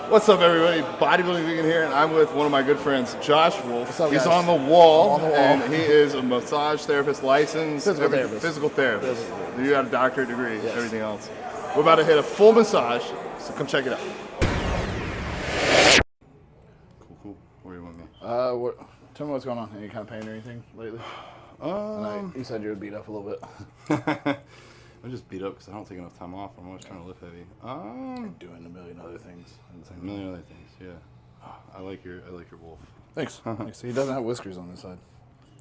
What's up, everybody? Bodybuilding Vegan here, and I'm with one of my good friends, Josh Wolfe. What's up, He's guys? on the wall, I'm on the wall. and he is a massage therapist, licensed, Physical therapist. You got a doctorate degree, Yes. everything else. We're about to hit a full massage, so come check it out. Cool. Where do you want me? Tell me what's going on. Any kind of pain or anything lately? You said you were beat up a little bit. I'm just beat up because I don't take enough time off. I'm always trying to lift heavy. Doing a million other things. A million other things, yeah. I like your Wolf. Thanks. Thanks. He doesn't have whiskers on this side.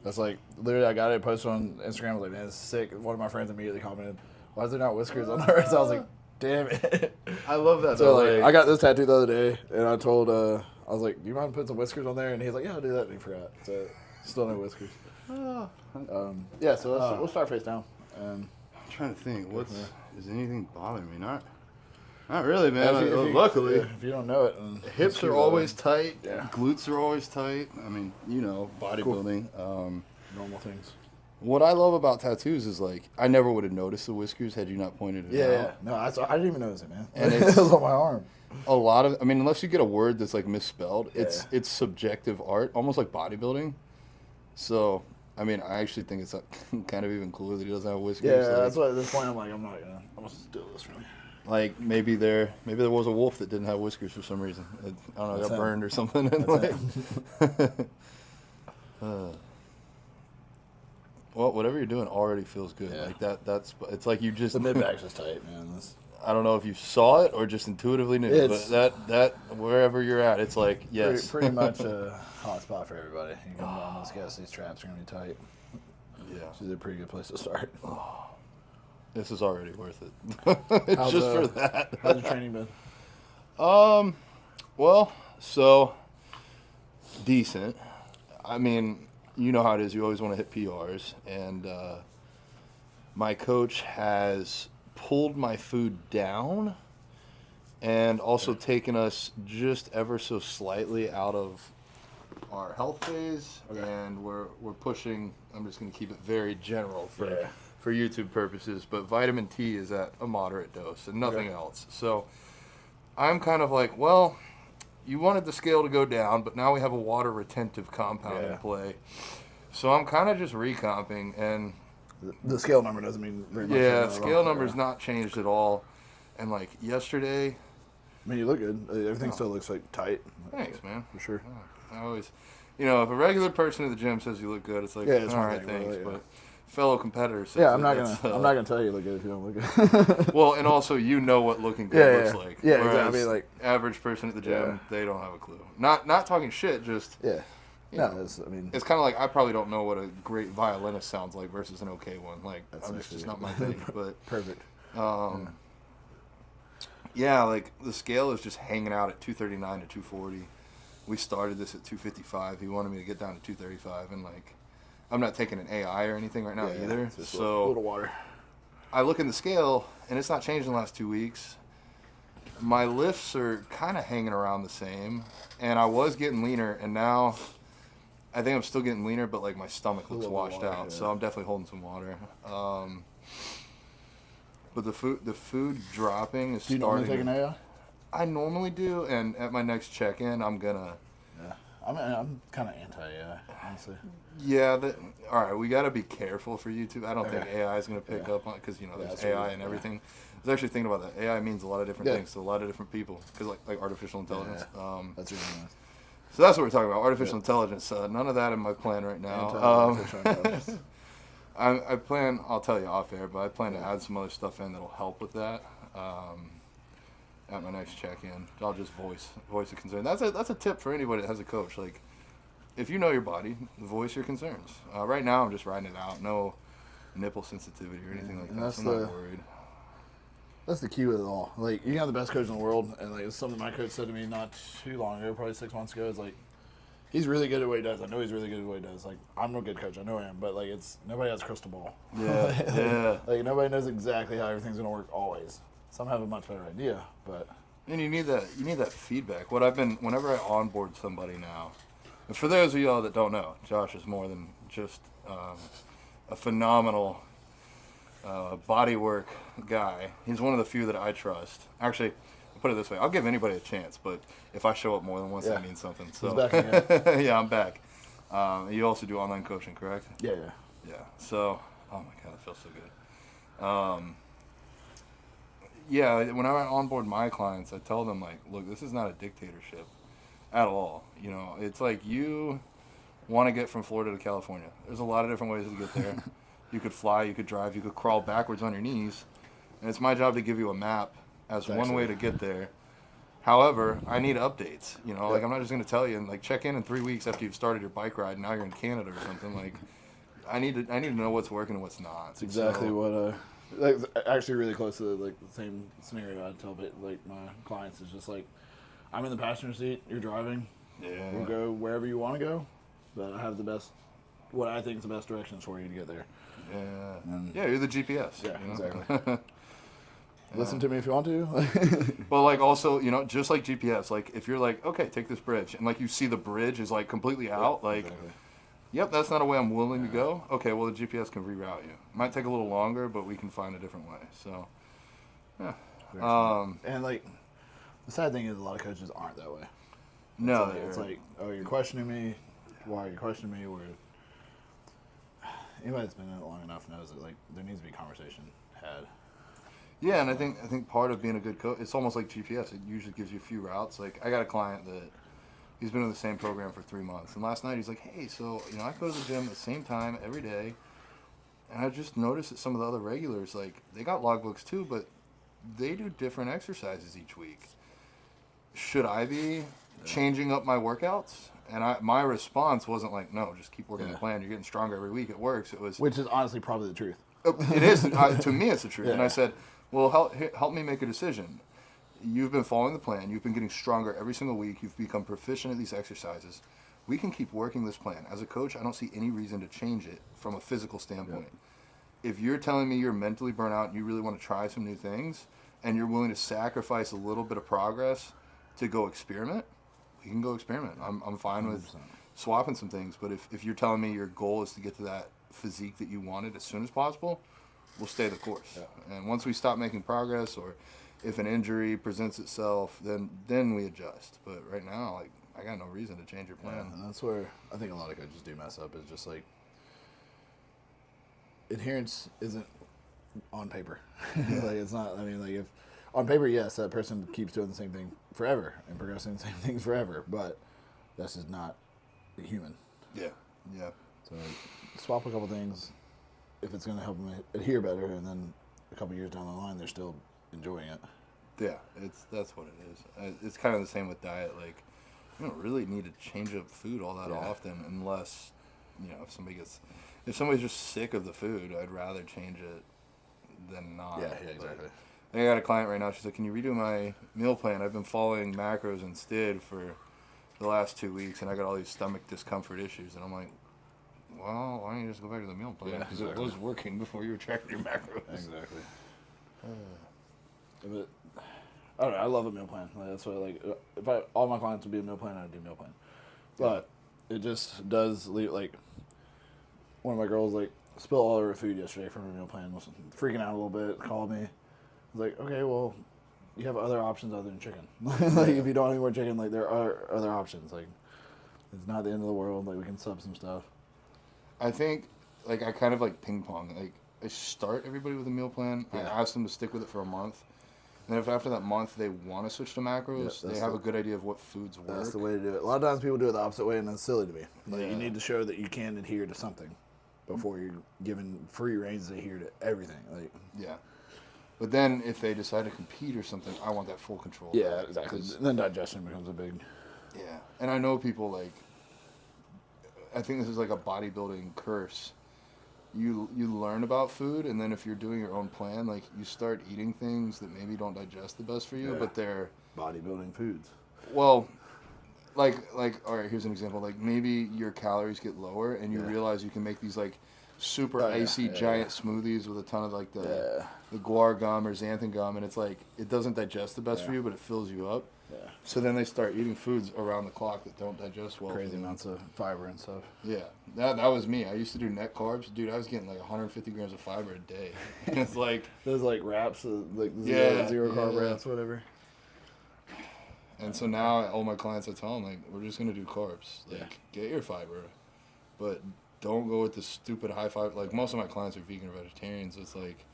That's like, literally, I got it posted on Instagram. I was like, man, it's sick. One of my friends immediately commented, why is there not whiskers on there? So I was like, damn it. I love that. So like, I got this tattoo the other day, and I told, I was like, do you mind putting some whiskers on there? And he's like, yeah, I'll do that. And he forgot. So still no whiskers. Yeah, so we'll start face down. I'm trying to think. Is anything bothering me? Not really, man. Luckily, if you don't know it, hips are always tight. Yeah. Glutes are always tight. I mean, bodybuilding. Cool. Normal things. What I love about tattoos is like I never would have noticed the whiskers had you not pointed it out. Yeah. No, I didn't even notice it, man. And it was on my arm. A lot of, unless you get a word that's like misspelled, it's subjective art, almost like bodybuilding. So. I actually think it's kind of even cooler that he doesn't have whiskers. Yeah, that's why at this point I'm like, I'm gonna steal this really. Like maybe there was a wolf that didn't have whiskers for some reason. I don't know, got burned or something. Well, whatever you're doing already feels good. Yeah. Like that's it's like you just the mid back's just tight, man. I don't know if you saw it or just intuitively knew, but that wherever you're at, it's like yes, pretty much a hot spot for everybody. You can almost guess these traps are gonna be tight. Yeah, this is a pretty good place to start. This is already worth it. It's just for that. How's your training been? Well, so decent. You know how it is. You always want to hit PRs, and my coach has pulled my food down and also taken us just ever so slightly out of our health phase, and we're pushing. I'm just going to keep it very general for YouTube purposes, but vitamin T is at a moderate dose and nothing else. So I'm kind of like, well, you wanted the scale to go down, but now we have a water retentive compound in play. So I'm kind of just recomping, and the scale number doesn't mean very much. Yeah, scale number's not changed at all. And like yesterday, you look good. Everything still looks like tight. Thanks, man. For sure. I always, if a regular person at the gym says you look good, it's like, it's all right, thanks. But fellow competitors, I'm not gonna tell you look good if you don't look good. Well, and also what looking good looks like. Yeah, whereas exactly. Like average person at the gym, they don't have a clue. Not talking shit, just it's kind of like I probably don't know what a great violinist sounds like versus an okay one. Like that's just not my thing. But perfect. Like the scale is just hanging out at 239 to 240. We started this at 255. He wanted me to get down to 235, and like I'm not taking an AI or anything right now either. So a little water. I look in the scale, and it's not changed in the last 2 weeks. My lifts are kind of hanging around the same, and I was getting leaner, and now I think I'm still getting leaner, but like my stomach looks washed out, so I'm definitely holding some water. But the food dropping is starting. Do you normally take an AI? I normally do, and at my next check-in, I'm gonna. Yeah, I'm kind of anti-AI, honestly. Yeah, all right. We got to be careful for YouTube. I don't think AI is gonna pick up on because there's AI and everything. I was actually thinking about that. AI means a lot of different things to a lot of different people because like artificial intelligence. That's really nice. So that's what we're talking about, artificial intelligence. None of that in my plan right now. I'll tell you off air, but I plan to add some other stuff in that'll help with that. At my next check-in, I'll just voice a concern. That's a tip for anybody that has a coach. Like, if you know your body, voice your concerns. Right now, I'm just riding it out. No nipple sensitivity or anything like that. So I'm not worried. That's the key with it all. Like, you can have the best coach in the world, and like it's something my coach said to me not too long ago, probably 6 months ago. Is like, he's really good at what he does. I know he's really good at what he does. Like, I'm no good coach. I know I am, but like, nobody has a crystal ball. Yeah, Like nobody knows exactly how everything's gonna work always. Some have a much better idea, but and you need that feedback. Whenever I onboard somebody now, and for those of y'all that don't know, Josh is more than just a phenomenal Bodywork guy. He's one of the few that I trust. Actually, I put it this way. I'll give anybody a chance, but if I show up more than once, that means something. So He's back again. yeah, I'm back. You also do online coaching, correct? Yeah. Yeah. So, oh my God, it feels so good. Yeah, when I onboard my clients, I tell them, like, look, this is not a dictatorship at all. You know, it's like you want to get from Florida to California. There's a lot of different ways to get there. You could fly, you could drive, you could crawl backwards on your knees. And it's my job to give you a map as one way to get there. However, I need updates. You know, like, I'm not just going to tell you and, like, check in 3 weeks after you've started your bike ride and now you're in Canada or something. Like, I need to know what's working and what's not. It's exactly what like, actually really close to like the same scenario I tell like my clients is just like, I'm in the passenger seat, you're driving. Yeah. We'll go wherever you want to go, but I have the best, what I think is the best directions for you to get there. Yeah. You're the GPS. Yeah, you know? exactly. Listen to me if you want to. But, like, also, you know, just like GPS, like, if you're like, okay, take this bridge, and, like, you see the bridge is, like, completely out, like, exactly. Yep, that's not a way I'm willing to go. Okay, well, the GPS can reroute you. Might take a little longer, but we can find a different way. So, yeah. And, like, the sad thing is a lot of coaches aren't that way. No. It's like, oh, you're questioning me. Why are you questioning me? Or anybody that's been in it long enough knows that, like, there needs to be conversation had. Yeah, and I think part of being a good coach, it's almost like GPS. It usually gives you a few routes. Like, I got a client that he's been in the same program for 3 months. And last night he's like, hey, so, you know, I go to the gym at the same time every day. And I just noticed that some of the other regulars, like, they got logbooks too, but they do different exercises each week. Should I be changing up my workouts? And my response wasn't like, no, just keep working the plan. You're getting stronger every week. It works. It was, which is honestly probably the truth. It is. To me, it's the truth. Yeah. And I said, well, help me make a decision. You've been following the plan. You've been getting stronger every single week. You've become proficient at these exercises. We can keep working this plan. As a coach, I don't see any reason to change it from a physical standpoint. If you're telling me you're mentally burnt out and you really want to try some new things and you're willing to sacrifice a little bit of progress to go experiment, we can go experiment. I'm fine with 100%. Swapping some things. But if you're telling me your goal is to get to that physique that you wanted as soon as possible, we'll stay the course. Yeah. And once we stop making progress, or if an injury presents itself, then we adjust. But right now, like, I got no reason to change your plan. Yeah, and that's where I think a lot of coaches do mess up, is just like, adherence isn't on paper. Yeah. Like, it's not, I mean, like, if on paper, yes, that person keeps doing the same thing forever and progressing the same things forever, but that's just not human. Yeah. So swap a couple things if it's going to help them adhere better, and then a couple years down the line, they're still enjoying it. Yeah, that's what it is. It's kind of the same with diet. Like, you don't really need to change up food all that often, unless, you know, if somebody's just sick of the food, I'd rather change it than not. Yeah, exactly. I got a client right now. She's like, can you redo my meal plan? I've been following macros instead for the last 2 weeks, and I got all these stomach discomfort issues. And I'm like, well, why don't you just go back to the meal plan? Because it was working before you were tracking your macros. Exactly. But I don't know. I love a meal plan. Like, that's what if all my clients would be a meal plan, I'd do a meal plan. But it just does leave, like, one of my girls, like, spilled all her food yesterday from her meal plan. Was freaking out a little bit. Called me. I was like, okay, well, you have other options other than chicken. Like, if you don't have any more chicken, like, there are other options. Like, it's not the end of the world. Like, we can sub some stuff. I think, like, I kind of like ping pong. Like, I start everybody with a meal plan. I ask them to stick with it for a month. And if after that month they want to switch to macros, they have a good idea of what foods work. That's the way to do it. A lot of times people do it the opposite way, and that's silly to me. Like, you need to show that you can adhere to something before you're given free reins to adhere to everything. Like, yeah. But then if they decide to compete or something, I want that full control. Yeah, exactly. Then digestion becomes a big... Yeah. And I know people, like, I think this is like a bodybuilding curse. You learn about food, and then if you're doing your own plan, like, you start eating things that maybe don't digest the best for you, but they're... bodybuilding foods. Well, like, all right, here's an example. Like, maybe your calories get lower, and you realize you can make these, like, super icy giant smoothies with a ton of, like, the guar gum or xanthan gum, and it's like, it doesn't digest the best for you, but it fills you up. Yeah. So then they start eating foods around the clock that don't digest well. Crazy amounts of fiber and stuff. Yeah, that was me. I used to do net carbs. Dude, I was getting like 150 grams of fiber a day. It's like... Those, like, wraps, like zero carb wraps, whatever. And so now all my clients, I tell them, like, we're just going to do carbs. Like, get your fiber, but don't go with the stupid high fiber. Like, most of my clients are vegan or vegetarians. It's like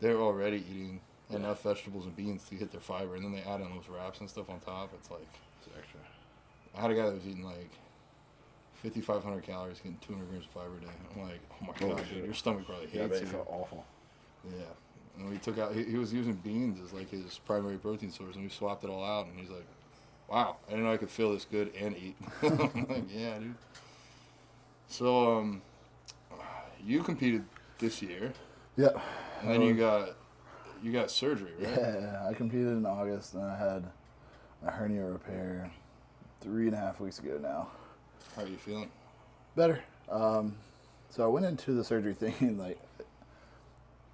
they're already eating enough vegetables and beans to hit their fiber, and then they add in those wraps and stuff on top. It's like, It's extra. I had a guy that was eating like 5,500 calories, getting 200 grams of fiber a day. I'm like, oh my god, dude, your stomach probably hates I bet you. it felt awful. Yeah. And we took out, he was using beans as like his primary protein source, and we swapped it all out, and he's like, wow, I didn't know I could feel this good and eat. I'm like, yeah, dude. So, you competed this year. Yeah. And then you got surgery, right? Yeah, I competed in August, and I had a hernia repair 3.5 weeks ago now. How are you feeling? Better. So I went into the surgery thinking, like,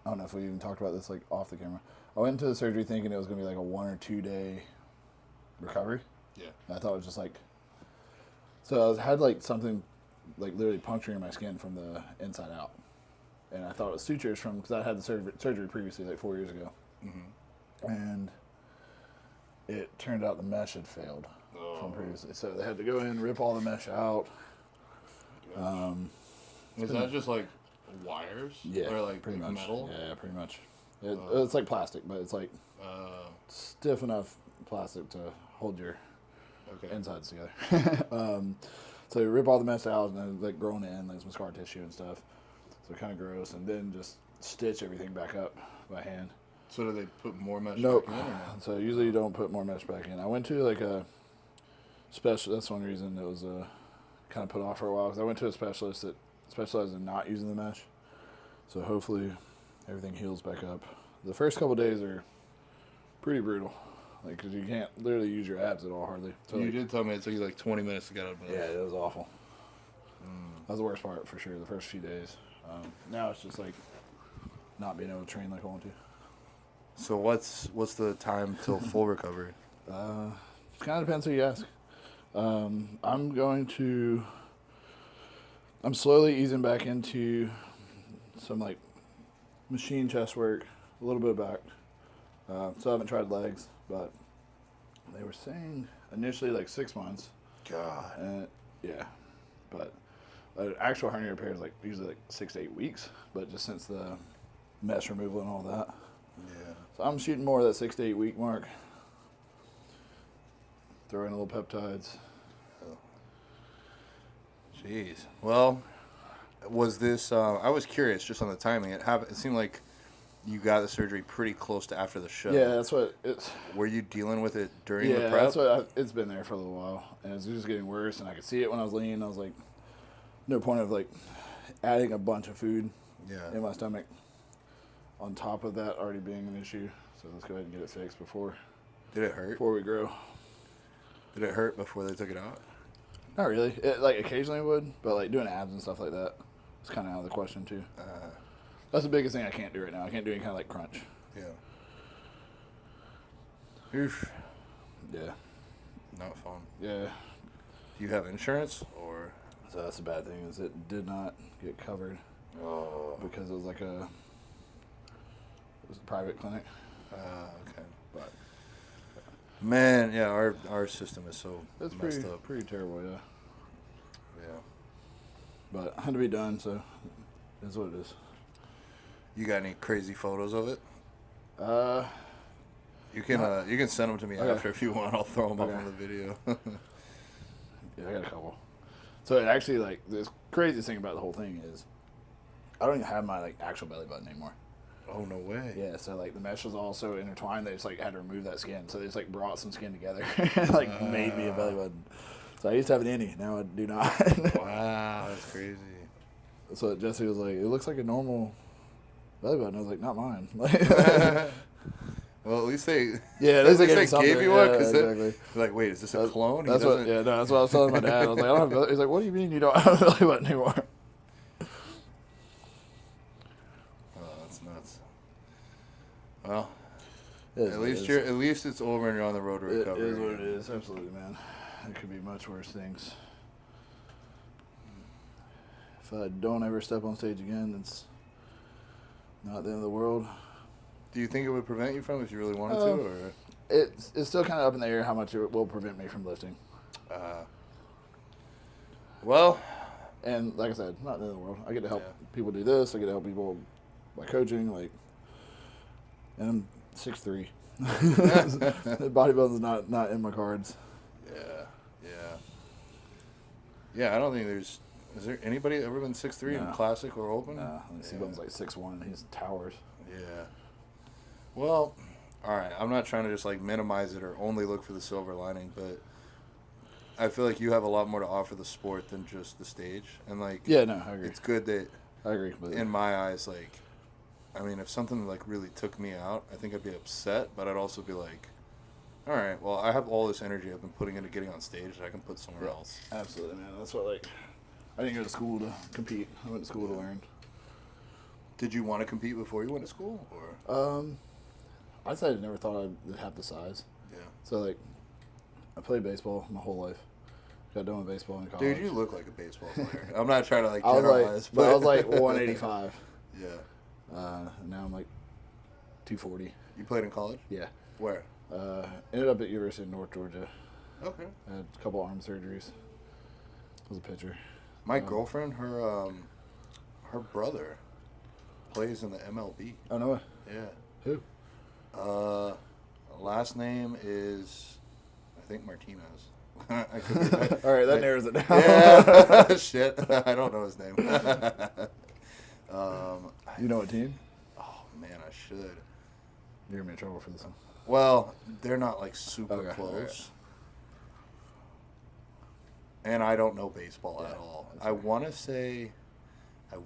I don't know if we even talked about this, like, off the camera. I went into the surgery thinking it was going to be, like, a 1 or 2 day recovery. Yeah. And I thought it was just, like... So I had, like, something, like, literally puncturing my skin from the inside out. And I thought it was sutures from... Because I had the surgery previously, like, 4 years ago. Mm-hmm. And it turned out the mesh had failed from previously. So they had to go in, rip all the mesh out. Is that just, like... wires? Yeah, or like pretty much. metal? Yeah, pretty much. It's like plastic, but it's like stiff enough plastic to hold your insides together. So you rip all the mesh out and then like growing in, like some scar tissue and stuff. So kind of gross, and then just stitch everything back up by hand. So do they put more mesh Nope. back in or not? So usually you don't put more mesh back in. I went to like a special. That's one reason it was kind of put off for a while, because I went to a specialist that specializes in not using the mesh. So hopefully everything heals back up. The first couple days are pretty brutal, like, because you can't literally use your abs at all hardly. So You like, did tell me it took you like 20 minutes to get out of bed. yeah, it was awful. That was the worst part for sure, the first few days. Now it's just like not being able to train like I want to. So what's the time till full recovery? Kind of depends who you ask. I'm slowly easing back into some like machine chest work, a little bit of back. So I haven't tried legs, but they were saying initially like 6 months. God. And yeah, but actual hernia repair is like usually like 6 to 8 weeks, but just since the mesh removal and all that. Yeah. So I'm shooting more of that 6 to 8 week mark. Throw in a little peptides. Jeez. Well, was this? I was curious just on the timing. It seemed like you got the surgery pretty close to after the show. Yeah, that's what it's. Were you dealing with it during the Yeah, prep? that's what it's been there for a little while, and it's just getting worse. And I could see it when I was lean. I was like, no point of like adding a bunch of food in my stomach on top of that already being an issue. So let's go ahead and get it fixed before. Did it hurt? Before we grow. Did it hurt before they took it out? Not really. It like occasionally would, but like doing abs and stuff like that, it's kind of out of the question too. That's the biggest thing I can't do right now. I can't do any kind of like crunch. Yeah. Oof. Yeah. Not fun. Yeah. Do you have insurance or? So that's the bad thing, is it did not get covered. Oh. Because it was like it was a private clinic. Okay. But Man, yeah, our system is so it's messed up. pretty terrible, yeah. Yeah. But had to be done, so it is what it is. You got any crazy photos of it? You can send them to me after if you want. I'll throw them up on the video. Yeah, I got a couple. So it actually, like, the craziest thing about the whole thing is I don't even have my like actual belly button anymore. Oh, no way. Yeah, so like the mesh was all so intertwined they just like had to remove that skin. So they just like brought some skin together and like made me a belly button. So I used to have an innie, now I do not. Wow, that's crazy. So Jesse was like, it looks like a normal belly button. I was like, not mine. Well, at least they gave you one, because exactly. they're like, wait, is this a clone? That's what I was telling my dad. I was like, I don't have belly. He's like, what do you mean you don't have a belly button anymore? Oh, that's nuts. Well, At least it's over and you're on the road to recovery. It is what it is, absolutely, man. It could be much worse things. If I don't ever step on stage again, it's not the end of the world. Do you think it would prevent you from if you really wanted to, or? It's still kind of up in the air how much it will prevent me from lifting. Well, and like I said, not the end of the world. I get to help people do this. I get to help people by coaching. Like, and I'm 6'3". Bodybuilding's not in my cards. Yeah. I don't think there's. Is there anybody ever been 6'3" in classic or open? No, Seabum's like 6'1". and he's towers. Yeah. Well, all right. I'm not trying to just like minimize it or only look for the silver lining, but I feel like you have a lot more to offer the sport than just the stage. And like, yeah, no, I agree. It's good that I agree. In my eyes, like, I mean, if something like really took me out, I think I'd be upset, but I'd also be like, all right, well, I have all this energy I've been putting into getting on stage that I can put somewhere else. Absolutely, man. That's what, like, I didn't go to school to compete. I went to school to learn. Did you want to compete before you went to school, or? I said I never thought I'd have the size. Yeah. So, like, I played baseball my whole life. Got done with baseball in college. Dude, you look like a baseball player. I'm not trying to, like, generalize. But I was, like, 185. Yeah. Now I'm, like, 240. You played in college? Yeah. Where? Ended up at University of North Georgia. Okay. Had a couple arm surgeries. Was a pitcher. My girlfriend, her brother plays in the MLB. Oh, no way. Yeah. Who? Last name is, I think, Martinez. All right, that narrows it down. Yeah. Shit. I don't know his name. You know what team? Oh, man, I should. You're going to be in trouble for this one. Well, they're not, like, super close. Right. And I don't know baseball at all. I want to say, I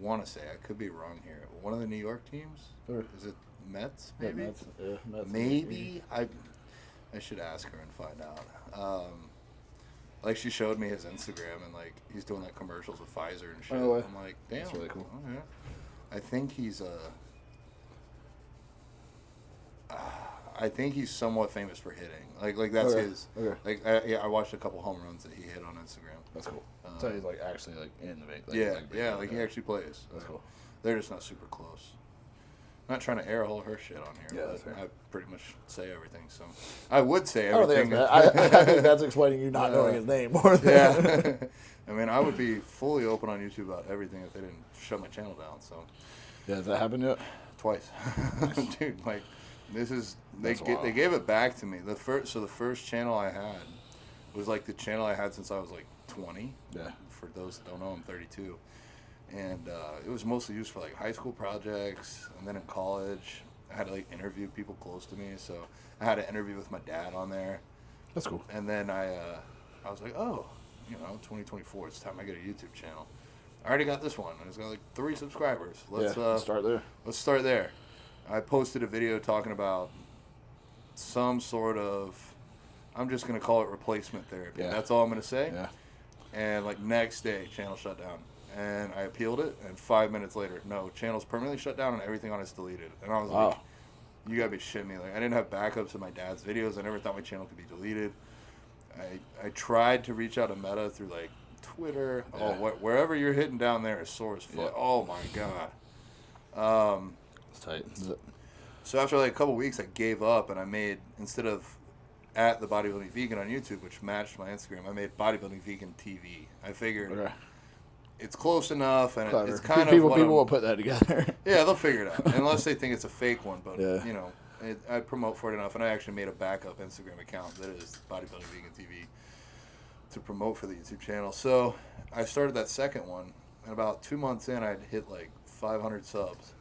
could be wrong here. One of the New York teams? Sure. Is it Mets, maybe? Yeah, Mets. Yeah, Mets. Maybe. I should ask her and find out. Like, she showed me his Instagram, and, like, he's doing, like, commercials with Pfizer and shit. Oh, I'm like, damn. That's really cool. Okay. I think he's somewhat famous for hitting. Like that's his. Okay. Like, I watched a couple home runs that he hit on Instagram. That's cool. So he's, like, actually, like, in the bait. Like, he actually plays. That's cool. They're just not super close. I'm not trying to air hole her shit on here, Yeah, but I pretty much say everything. So I would say everything. I think that's explaining you not knowing his name more than. Yeah. I mean, I would be fully open on YouTube about everything if they didn't shut my channel down. So. Yeah, has that happened yet? Twice. Dude, like, this is they gave it back to me. The first channel I had was like the channel I had since I was like 20. Yeah. For those that don't know, I'm 32. And it was mostly used for like high school projects, and then in college I had to like interview people close to me. So I had an interview with my dad on there. That's cool. And then I was like, oh, 2024, it's time I get a YouTube channel. I already got this one, and it's got like 3 subscribers. Let's start there. Let's start there. I posted a video talking about some sort of, I'm just gonna call it replacement therapy. Yeah. That's all I'm gonna say. Yeah. And like next day, channel shut down. And I appealed it, and 5 minutes later, no, channel's permanently shut down and everything on it's deleted. And I was like, you gotta be shitting me. Like, I didn't have backups of my dad's videos. I never thought my channel could be deleted. I tried to reach out to Meta through like Twitter. Yeah. Wherever you're hitting down there is sore as fuck. Yeah. Oh my god. It's tight. So after like a couple weeks, I gave up, and I made, instead of at the Bodybuilding Vegan on YouTube, which matched my Instagram, I made Bodybuilding Vegan TV. I figured it's close enough, and it's kind of people will put that together. Yeah, they'll figure it out, unless they think it's a fake one. But I promote for it enough, and I actually made a backup Instagram account that is Bodybuilding Vegan TV to promote for the YouTube channel. So I started that second one, and about 2 months in, I'd hit like 500 subs.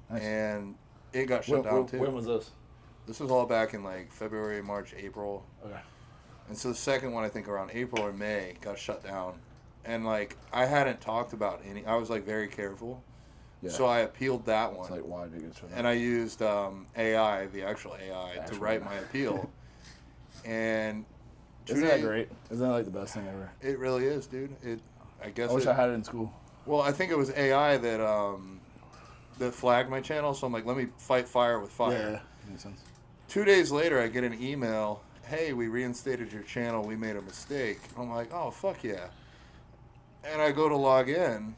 Nice. And it got shut down too. When was this? This was all back in like February, March, April. Okay. And so the second one, I think around April or May, got shut down. And like, I hadn't talked about any, I was like very careful. Yeah. So I appealed that one. It's like, why did it get shut down? And I used AI, the actual AI, to write my appeal. And isn't that great? Isn't that like the best thing ever? It really is, dude. I wish I had it in school. Well, I think it was AI that flagged my channel, so I'm like, let me fight fire with fire. Yeah, makes sense. 2 days later, I get an email, hey, we reinstated your channel, we made a mistake. I'm like, oh, fuck yeah. And I go to log in.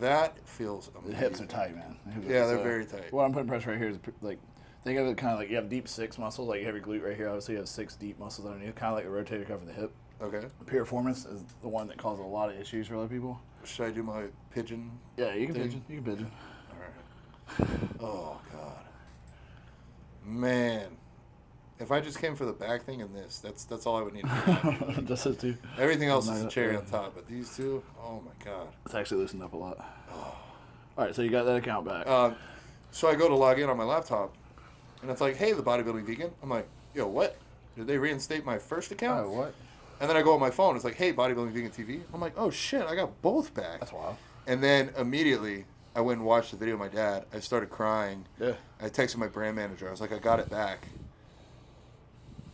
That feels amazing. The hips are tight, man. Yeah, they're very tight. What I'm putting pressure right here is like Think of it kind of like you have deep 6 muscles, like you have your glute right here. Obviously, you have 6 deep muscles underneath, kind of like a rotator cuff of the hip. Okay. Piriformis is the one that causes a lot of issues for other people. Should I do my pigeon? Yeah, you can thing? pigeon. You can pigeon. All right. Oh, God. Man. If I just came for the back thing and this, that's all I would need to do. Just those two. Everything else is a cherry on top, but these two, oh, my God. It's actually loosened up a lot. Oh. All right, so you got that account back. So I go to log in on my laptop, and it's like, hey, the Bodybuilding Vegan. I'm like, yo, what? Did they reinstate my first account? Oh, what? And then I go on my phone. It's like, hey, Bodybuilding Vegan TV. I'm like, oh, shit, I got both back. That's wild. And then immediately, I went and watched the video of my dad. I started crying. Yeah. I texted my brand manager. I was like, I got it back.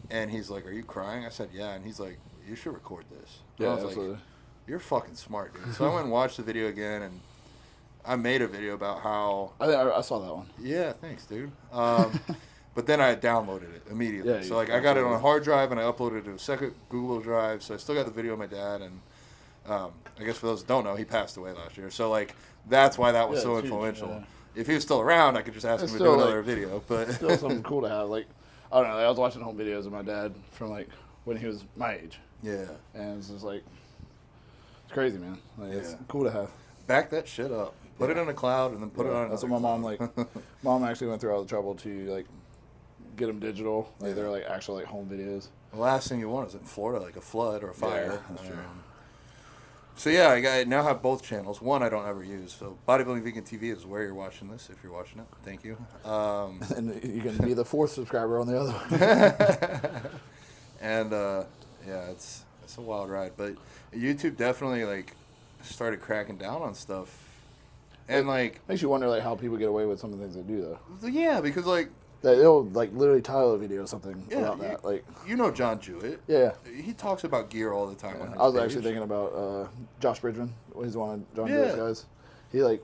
And he's like, are you crying? I said, yeah. And he's like, you should record this. And Yeah, I was absolutely. like, you're fucking smart, dude. So I went and watched the video again, and I made a video about how... I saw that one. Yeah, thanks, dude. But then I downloaded it immediately. Yeah, so like I got it on a hard drive, and I uploaded it to a second Google Drive. So I still got the video of my dad, and I guess for those that don't know, he passed away last year. So like that's why that was so influential. Huge, If he was still around, I could just ask him to do another video. But still something cool to have. Like I don't know. Like, I was watching home videos of my dad from like when he was my age. Yeah. And it's just like it's crazy, man. Like it's cool to have. Back that shit up. Put it in a cloud and then put it on. That's what my mom like. Mom actually went through all the trouble to like get them digital. Like they're like actual like home videos. The last thing you want is in Florida, like a flood or a fire. Yeah, that's true. So yeah, I now have both channels. One I don't ever use. So Bodybuilding Vegan TV is where you're watching this. If you're watching it, thank you. And you can be the 4th subscriber on the other one. And yeah, it's a wild ride. But YouTube definitely like started cracking down on stuff, and like makes you wonder like how people get away with some of the things they do though. Yeah, because like they'll like literally title a video or something about that. Like John Jewett. Yeah. He talks about gear all the time. Yeah. On his I was page. actually thinking about Josh Bridgman. He's one of John Jewett's guys. He like,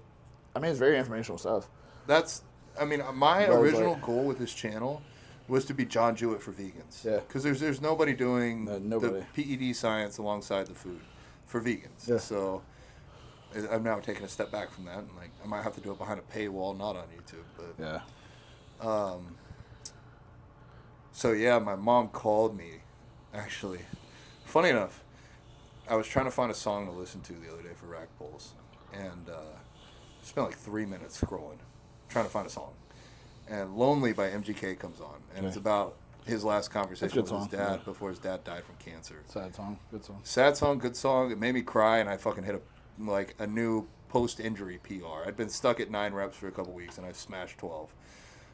I mean, it's very informational stuff. My original goal with this channel was to be John Jewett for vegans. Yeah. Because there's nobody doing nobody. the PED science alongside the food for vegans. Yeah. So I'm now taking a step back from that, and like I might have to do it behind a paywall, not on YouTube. But yeah. So yeah, my mom called me. Actually, funny enough, I was trying to find a song to listen to the other day for rack pulls, and spent like 3 minutes scrolling, trying to find a song. And "Lonely" by MGK comes on, and it's about his last conversation with his dad before his dad died from cancer. Sad song, good song. Sad song, good song. It made me cry, and I fucking hit a new post-injury PR. I'd been stuck at 9 reps for a couple weeks, and I smashed 12.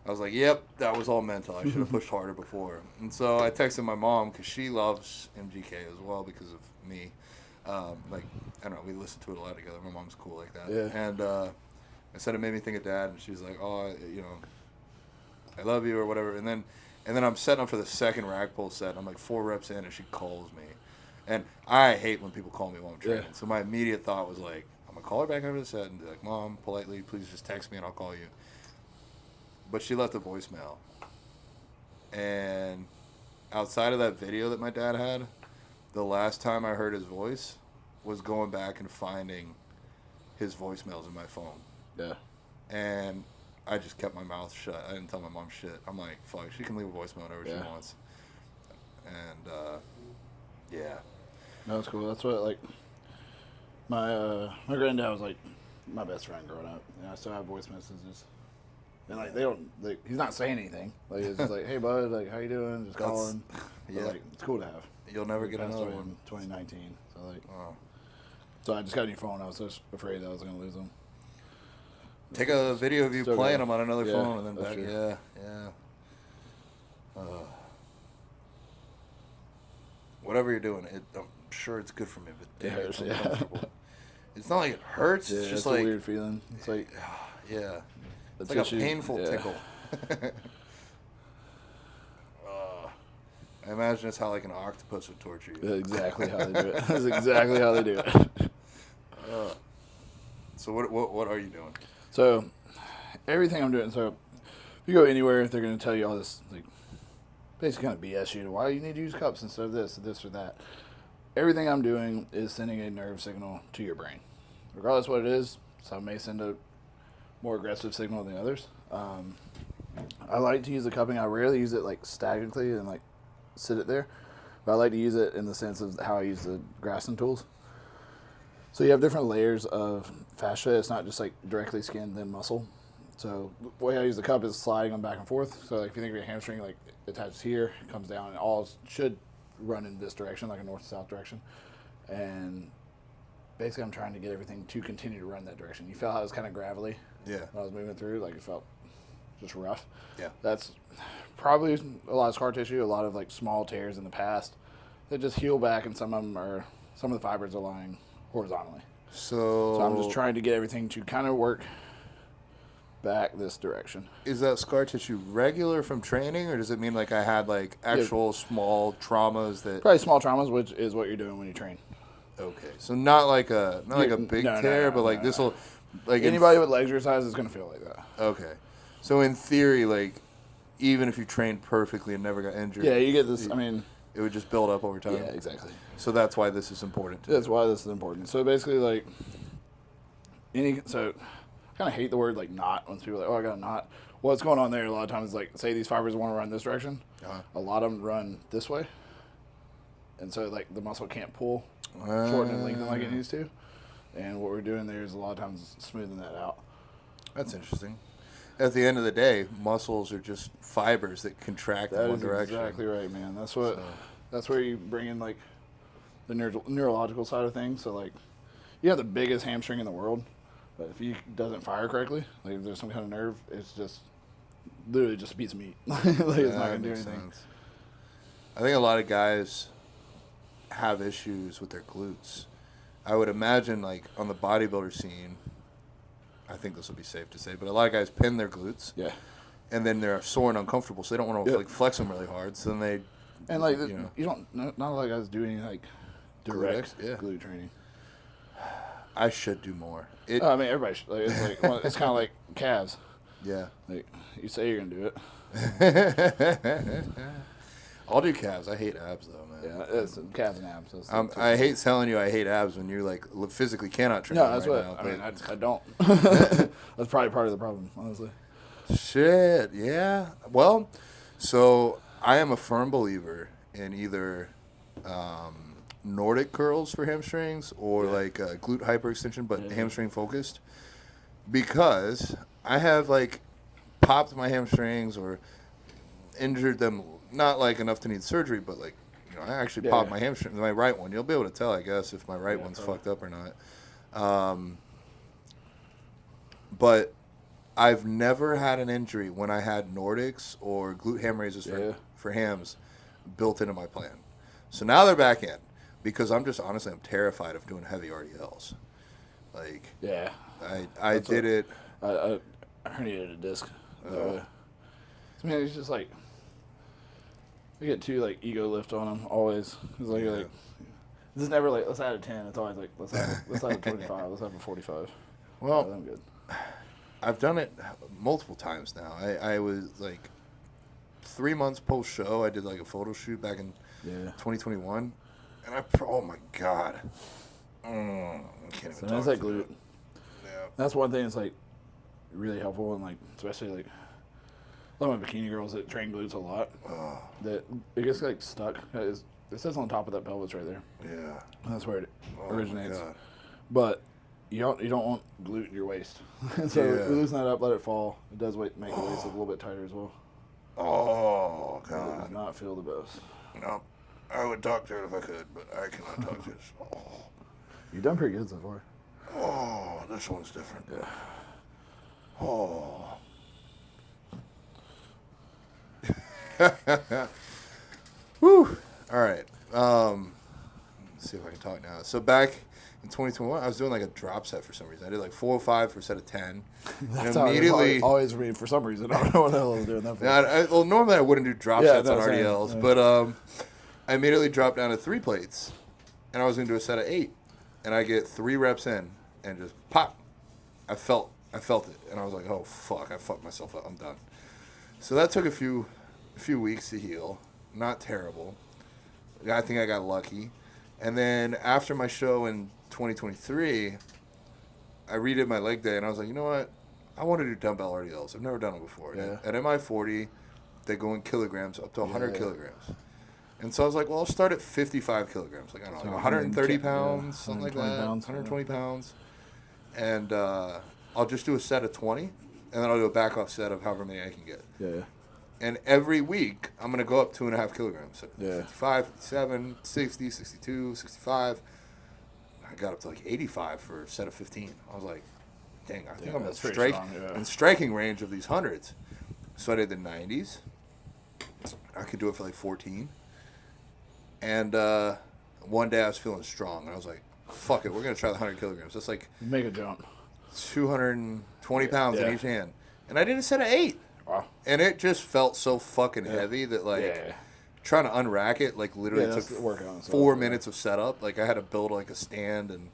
I was like, yep, that was all mental. I should have pushed harder before. And so I texted my mom because she loves MGK as well because of me. I don't know, we listen to it a lot together. My mom's cool like that. Yeah. And I said it made me think of Dad, and she was like, oh, I love you or whatever. And then I'm setting up for the second rack pull set. I'm like 4 reps in, and she calls me. And I hate when people call me while I'm training. So my immediate thought was like, I'm going to call her back after the set and be like, Mom, politely, please just text me and I'll call you. But she left a voicemail. And outside of that video that my dad had, the last time I heard his voice was going back and finding his voicemails in my phone. Yeah. And I just kept my mouth shut. I didn't tell my mom shit. I'm like, fuck, she can leave a voicemail whenever she wants. And, yeah. No, that's cool. That's what, like, my granddad was, like, my best friend growing up. And I still have voice messages. And, like, he's not saying anything. Like, it's just like, hey, bud, like, how you doing? Just calling. But, like, it's cool to have. You'll never get another one. In 2019. So, like, so I just got a new phone. I was just afraid that I was going to lose them. Take a video of you playing them on another phone and then back. True. Yeah. Whatever you're doing, I'm sure it's good for me, but damn, it's uncomfortable. It's not like it hurts. Yeah, it's just it's like a weird feeling. It's like it's like a painful tickle. I imagine it's how like an octopus would torture you. That's exactly how they do it. That's exactly how they do it. So what are you doing? So everything I'm doing. So if you go anywhere, they're going to tell you all this like basically kind of BS you to why you need to use cups instead of this or that. Everything I'm doing is sending a nerve signal to your brain, regardless what it is. Some may send a more aggressive signal than others. I like to use the cupping. I rarely use it like statically and like sit it there, but I like to use it in the sense of how I use the grasping tools. So you have different layers of fascia. It's not just like directly skin then muscle. So the way I use the cup is sliding them back and forth. So like if you think of your hamstring, like it attaches here, comes down, and all should run in this direction, like a north-south direction. And basically I'm trying to get everything to continue to run that direction. You felt how it was kind of gravelly? Yeah. When I was moving through, like it felt just rough. Yeah. That's probably a lot of scar tissue, a lot of like small tears in the past that just heal back, and some of the fibers are lying horizontally. So I'm just trying to get everything to kind of work back this direction. Is that scar tissue regular from training, or does it mean like I had like actual small traumas that? Probably small traumas, which is what you're doing when you train. Okay, so not like a big tear, but like this will, like anybody with legs your size is gonna feel like that. Okay, so in theory, like even if you trained perfectly and never got injured, yeah, you get this. I mean, it would just build up over time. Yeah, exactly. So that's why this is important. That's why this is important. So basically, like I kind of hate the word like knot when people are like, oh, I got a knot. What's going on there a lot of times is like, say these fibers want to run this direction. A lot of them run this way. And so like the muscle can't pull, shorten and lengthen like it needs to. And what we're doing there is a lot of times smoothing that out. That's interesting. At the end of the day, muscles are just fibers that contract in one direction. That's exactly right, man. That's where you bring in like the neurological side of things. So like you have the biggest hamstring in the world, but if he doesn't fire correctly, like if there's some kind of nerve, it's just literally just a piece of meat. Like it's not gonna do anything. Sense. I think a lot of guys have issues with their glutes. I would imagine like on the bodybuilder scene, I think this will be safe to say, but a lot of guys pin their glutes. Yeah. And then they're sore and uncomfortable, so they don't want to like flex them really hard. So then they not a lot of guys do any like direct glute training. I should do more. I mean, everybody should. Like, it's like it's kind of like calves. Yeah. Like you say you're gonna do it. I'll do calves. I hate abs though, man. Yeah, it's calves and abs. I hate telling you I hate abs when you're like physically cannot train. No, that's right what now, I mean. I don't. That's probably part of the problem, honestly. Shit. Yeah. Well, so I am a firm believer in either Nordic curls for hamstrings or like glute hyperextension, but hamstring focused, because I have like popped my hamstrings or injured them, not like enough to need surgery, but like, you know, I actually popped my hamstring, my right one. You'll be able to tell, I guess, if my right one's fucked up or not. But I've never had an injury when I had Nordics or glute ham raises for hams built into my plan. So now they're back in, because I'm terrified of doing heavy RDLs. Like, I did it. I herniated a disc. I mean, it's just like, I get too like ego lift on them always. It's like, this is never like, let's add a 10. It's always like, let's add a 25. Let's have a 45. Well, I'm good. I've done it multiple times now. I was like 3 months post show. I did like a photo shoot back in 2021, and oh my god, I can't even. That's like glute. Yeah. That's one thing that's like really helpful, and like especially like a lot of my bikini girls that train glutes a lot. That it gets like stuck. It says on top of that pelvis right there. Yeah. That's where it originates. But you don't want glute in your waist. So loosen that up, let it fall. It does make the waist a little bit tighter as well. Oh god. It does not feel the best. No. I would talk to it if I could, but I cannot talk to this. Oh. You've done pretty good so far. Oh, this one's different. Yeah. Oh. Whew. All right. Let's see if I can talk now. So back in 2021, I was doing like a drop set for some reason. I did like 405 for a set of 10. That's immediately always for me for some reason. I don't know what the hell I was doing that for. Well, normally I wouldn't do drop sets on RDLs, but I immediately dropped down to 3 plates, and I was going to do a set of 8, and I get 3 reps in, and just pop. I felt it, and I was like, oh fuck, I fucked myself up. I'm done. So that took a few weeks to heal. Not terrible. I think I got lucky. And then after my show in 2023, I redid my leg day, and I was like, you know what? I want to do dumbbell RDLs. I've never done them before. Yeah. At MI40, they go in kilograms up to 100 Yeah. kilograms. And so I was like, well, I'll start at 55 kilograms. Like, I don't know, like 130 pounds, something like that. 120 pounds. And I'll just do a set of 20, and then I'll do a back-off set of however many I can get. Yeah. And every week, I'm going to go up 2.5 kilograms. So Yeah. 55, 57, 60, 62, 65. I got up to like 85 for a set of 15. I was like, dang, I think I'm in striking range of these hundreds. So I did the 90s. I could do it for like 14. And one day I was feeling strong. And I was like, fuck it, we're going to try the 100 kilograms. That's like Make a jump. 220 pounds in each hand. And I did a set of 8. Wow. And it just felt so fucking heavy that, like, trying to unrack it, like, literally took 4 minutes of setup. Like, I had to build, like, a stand and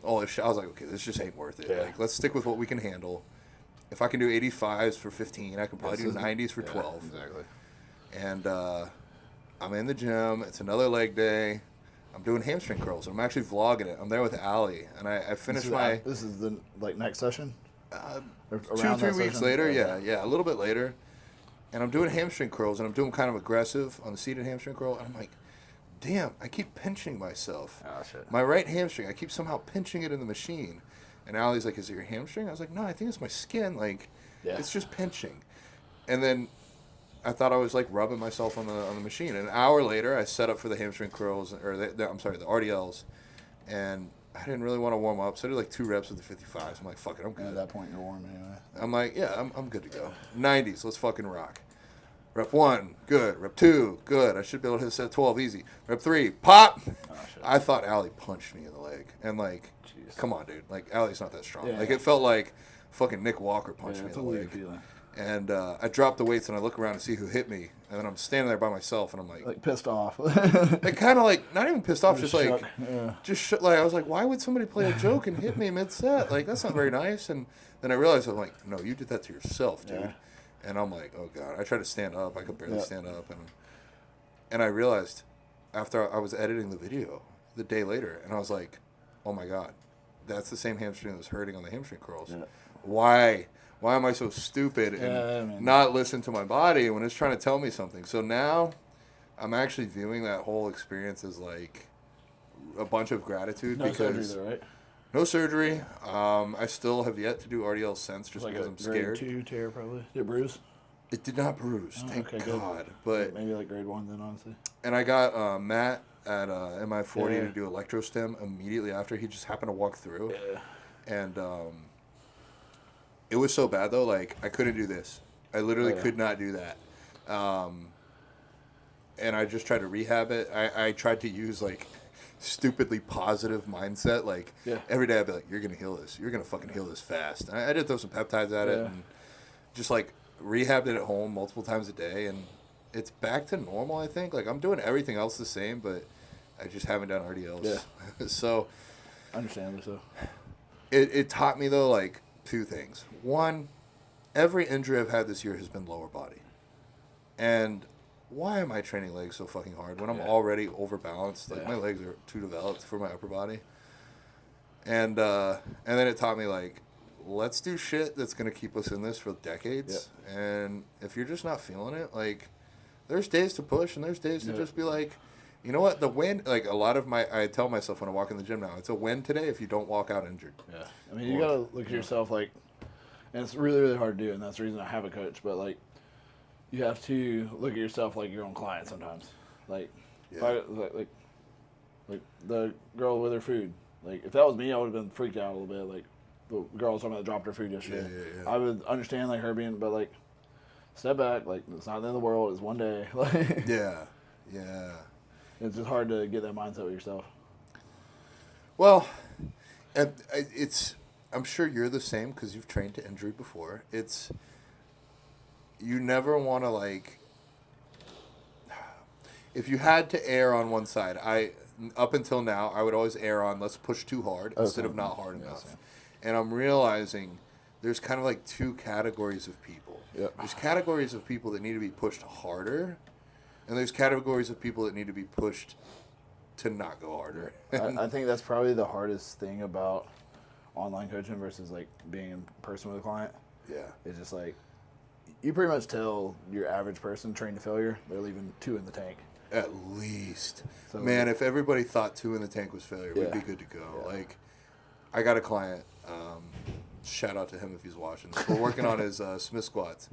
all this shit. I was like, okay, this just ain't worth it. Like, let's stick with what we can handle. If I can do 85s for 15, I can probably do 90s for 12. Exactly. And I'm in the gym. It's another leg day. I'm doing hamstring curls. I'm actually vlogging it. I'm there with Allie, and I finished my... This is the, like, next session? 2-3 weeks later, yeah, a little bit later. And I'm doing hamstring curls, and I'm doing kind of aggressive on the seated hamstring curl. And I'm like, damn, I keep pinching myself. Oh, shit. My right hamstring, I keep somehow pinching it in the machine. And Allie's like, is it your hamstring? I was like, no, I think it's my skin. Like, it's just pinching. And then I thought I was, like, rubbing myself on the machine. And an hour later, I set up for the hamstring curls, or the RDLs. And I didn't really want to warm up, so I did like 2 reps with the 55s. I'm like, fuck it, I'm good. At that point, you're warm anyway. I'm like, yeah, I'm good to go. 90s, let's fucking rock. Rep 1, good. Rep 2, good. I should be able to hit set 12 easy. Rep 3, pop. I thought Allie punched me in the leg. And like, come on, dude. Like, Allie's not that strong. Like, it felt like fucking Nick Walker punched me in the leg. Feeling. And I dropped the weights and I look around to see who hit me. And then I'm standing there by myself and I'm like pissed off. like kind of like, not even pissed off, just like, shook. like, I was like, why would somebody play a joke and hit me mid-set? Like, that's not very nice. And then I realized, I'm like, no, you did that to yourself, dude. And I'm like, oh God. I tried to stand up. I could barely stand up. And I realized after I was editing the video the day later, and I was like, oh my God, that's the same hamstring that was hurting on the hamstring curls. Why am I so stupid and not listen to my body when it's trying to tell me something? So now I'm actually viewing that whole experience as like a bunch of gratitude. No surgery though, right? No surgery. I still have yet to do RDL since just like because I'm grade scared. 2 tear probably. Did it bruise? It did not bruise, thank God. Good. But maybe like grade 1 then, honestly. And I got Matt at MI40 to do electrostim immediately after. He just happened to walk through. And it was so bad, though, like, I couldn't do this. I literally could not do that. And I just tried to rehab it. I tried to use, like, stupidly positive mindset. Like, every day I'd be like, you're going to heal this. You're going to fucking heal this fast. And I did throw some peptides at it and just, like, rehabbed it at home multiple times a day. And it's back to normal, I think. Like, I'm doing everything else the same, but I just haven't done RDLs. So, Understandably so. It taught me, though, like, 2 things. One, every injury I've had this year has been lower body. And why am I training legs so fucking hard when I'm already overbalanced? Like, my legs are too developed for my upper body. And then it taught me, like, let's do shit that's going to keep us in this for decades. And if you're just not feeling it, like, there's days to push and there's days to just be like, you know what, the win, like, a lot of I tell myself when I walk in the gym now, it's a win today if you don't walk out injured. I mean, you got to look at yourself, like, and it's really, really hard to do, and that's the reason I have a coach, but, like, you have to look at yourself like your own client sometimes. Like, if like the girl with her food. Like, if that was me, I would have been freaked out a little bit. Like, the girl was talking about that dropped her food yesterday. I would understand, like, her being, but, like, step back. Like, it's not the end of the world. It's one day. Like, it's just hard to get that mindset with yourself. Well, I'm sure you're the same because you've trained to injury before. You never want to, like, if you had to err on one side, up until now, I would always err on let's push too hard instead of not hard enough. And I'm realizing there's kind of like 2 categories of people. There's categories of people that need to be pushed harder, and there's categories of people that need to be pushed to not go harder. I think that's probably the hardest thing about online coaching versus, like, being in person with a client. Yeah. It's just like, you pretty much tell your average person trained to failure, they're leaving 2 in the tank. At least. So, man, if everybody thought 2 in the tank was failure, we'd be good to go. Yeah. Like, I got a client, shout out to him if he's watching. We're working on his Smith squats.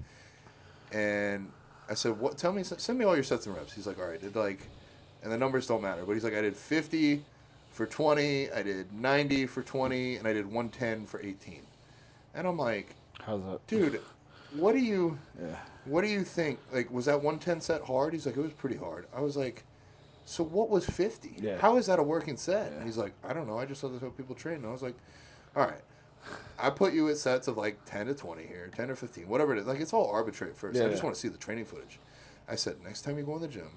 And I said, "What? Tell me, send me all your sets and reps." He's like, "All right, and the numbers don't matter." But he's like, "I did 50 for 20, I did 90 for 20, and I did 110 for 18." And I'm like, how's that? Dude, what do you think? Like, was that 110 set hard? He's like, it was pretty hard. I was like, so what was 50? Yeah. How is that a working set? Yeah. And he's like, I don't know. I just saw that's how people train. And I was like, all right. I put you at sets of like 10 to 20 here, 10 or 15, whatever it is. Like, it's all arbitrary at first. I just want to see the training footage. I said, next time you go in the gym,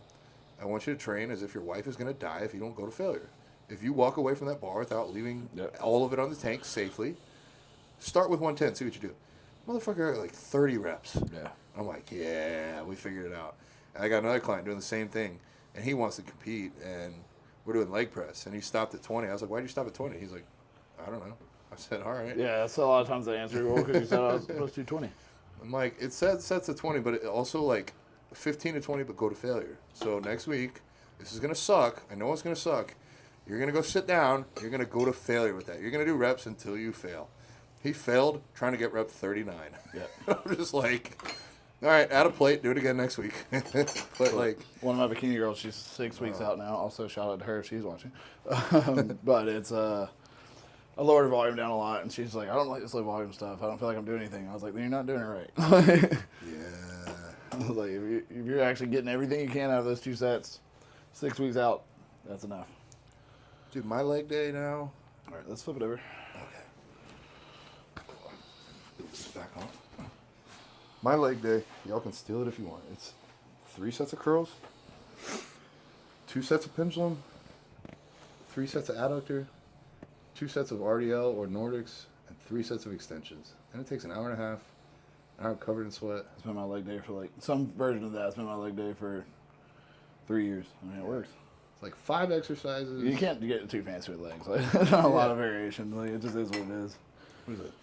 I want you to train as if your wife is going to die if you don't go to failure. If you walk away from that bar without leaving all of it on the tank safely, start with 110, see what you do. Motherfucker had like 30 reps. Yeah. I'm like, yeah, we figured it out. And I got another client doing the same thing, and he wants to compete, and we're doing leg press, and he stopped at 20. I was like, why'd you stop at 20? He's like, I don't know. I said, all right. Yeah, that's a lot of times the answer. Well, because you said I was supposed to do 20. I'm like, it said sets at 20, but it also like 15 to 20, but go to failure. So next week, this is going to suck. I know it's going to suck. You're going to go sit down. You're going to go to failure with that. You're going to do reps until you fail. He failed trying to get rep 39. Yeah. I'm just like, all right, add a plate. Do it again next week. But like, one of my bikini girls, she's 6 weeks out now. Also, shout out to her if she's watching. But it's I lowered her volume down a lot, and she's like, I don't like this low volume stuff. I don't feel like I'm doing anything. I was like, then you're not doing it right. yeah. I was like, if you're actually getting everything you can out of those 2 sets, 6 weeks out, that's enough. Dude, my leg day now. All right, let's flip it over. Back on. My leg day, y'all can steal it if you want. It's 3 sets of curls, 2 sets of pendulum, 3 sets of adductor, 2 sets of RDL or Nordics, and 3 sets of extensions. And it takes an hour and a half, an hour covered in sweat. It's been my leg day for like, some version of that. It's been my leg day for 3 years. I mean, it works. It's like 5 exercises. You can't get too fancy with legs. Like, there's not a lot of variation. Like, it just is what it is. What is it?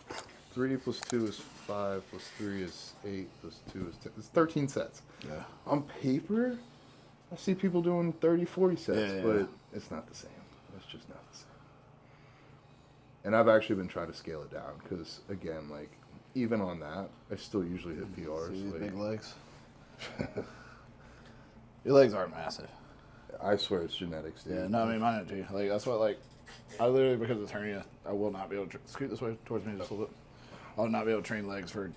3 plus 2 is 5, plus 3 is 8, plus 2 is 10. It's 13 sets. Yeah. On paper, I see people doing 30, 40 sets, but it's not the same. It's just not the same. And I've actually been trying to scale it down because, again, like, even on that, I still usually hit PRs. See these like, big legs? Your legs aren't massive. I swear it's genetics, dude. Yeah, no, I mean, mine too. Like, that's what, like, I literally, because of this hernia, I will not be able to, scoot this way towards me just a little bit. I'll not be able to train legs for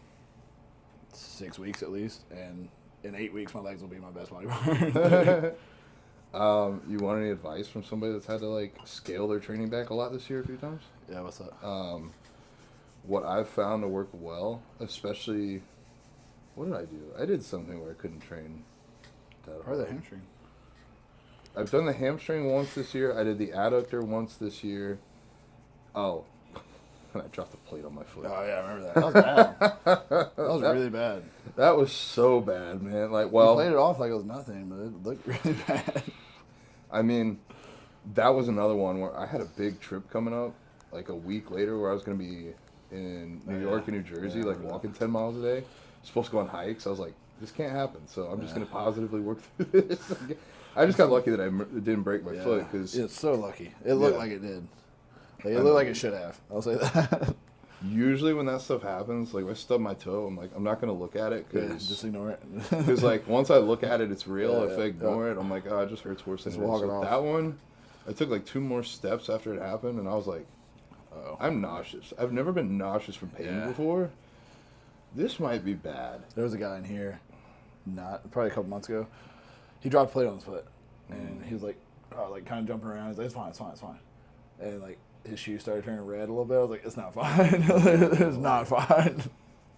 6 weeks at least, and in 8 weeks, my legs will be my best body part. You want any advice from somebody that's had to, like, scale their training back a lot this year a few times? Yeah, what's up? What I've found to work well, especially, what did I do? I did something where I couldn't train that Probably hard. the hamstring. I've done the hamstring once this year. I did the adductor once this year. Oh, and I dropped the plate on my foot. Oh, yeah, I remember that. That was bad. That was really bad. That was so bad, man. Like, You well, played it off like it was nothing, but it looked really bad. I mean, that was another one where I had a big trip coming up, like a week later, where I was going to be in New York and New Jersey, like walking 10 miles a day. Supposed to go on hikes. I was like, this can't happen. So I'm just going to positively work through this. I just got lucky that I didn't break my foot because it's so lucky. It looked like it did. Like, it looked like it should have. I'll say that. Usually when that stuff happens, like if I stub my toe, I'm like, I'm not going to look at it because just ignore it. Because like once I look at it, it's real. If I ignore it, I'm like, oh, it just hurts worse than it is. walk it So off. that one, I took like 2 more steps after it happened, and I was like, Uh-oh. I'm nauseous. I've never been nauseous from pain before. This might be bad. There was a guy in here, probably a couple months ago. He dropped a plate on his foot, and he was like kind of jumping around. He's like, it's fine. And like his shoe started turning red a little bit. I was like, it's not fine. It's not fine.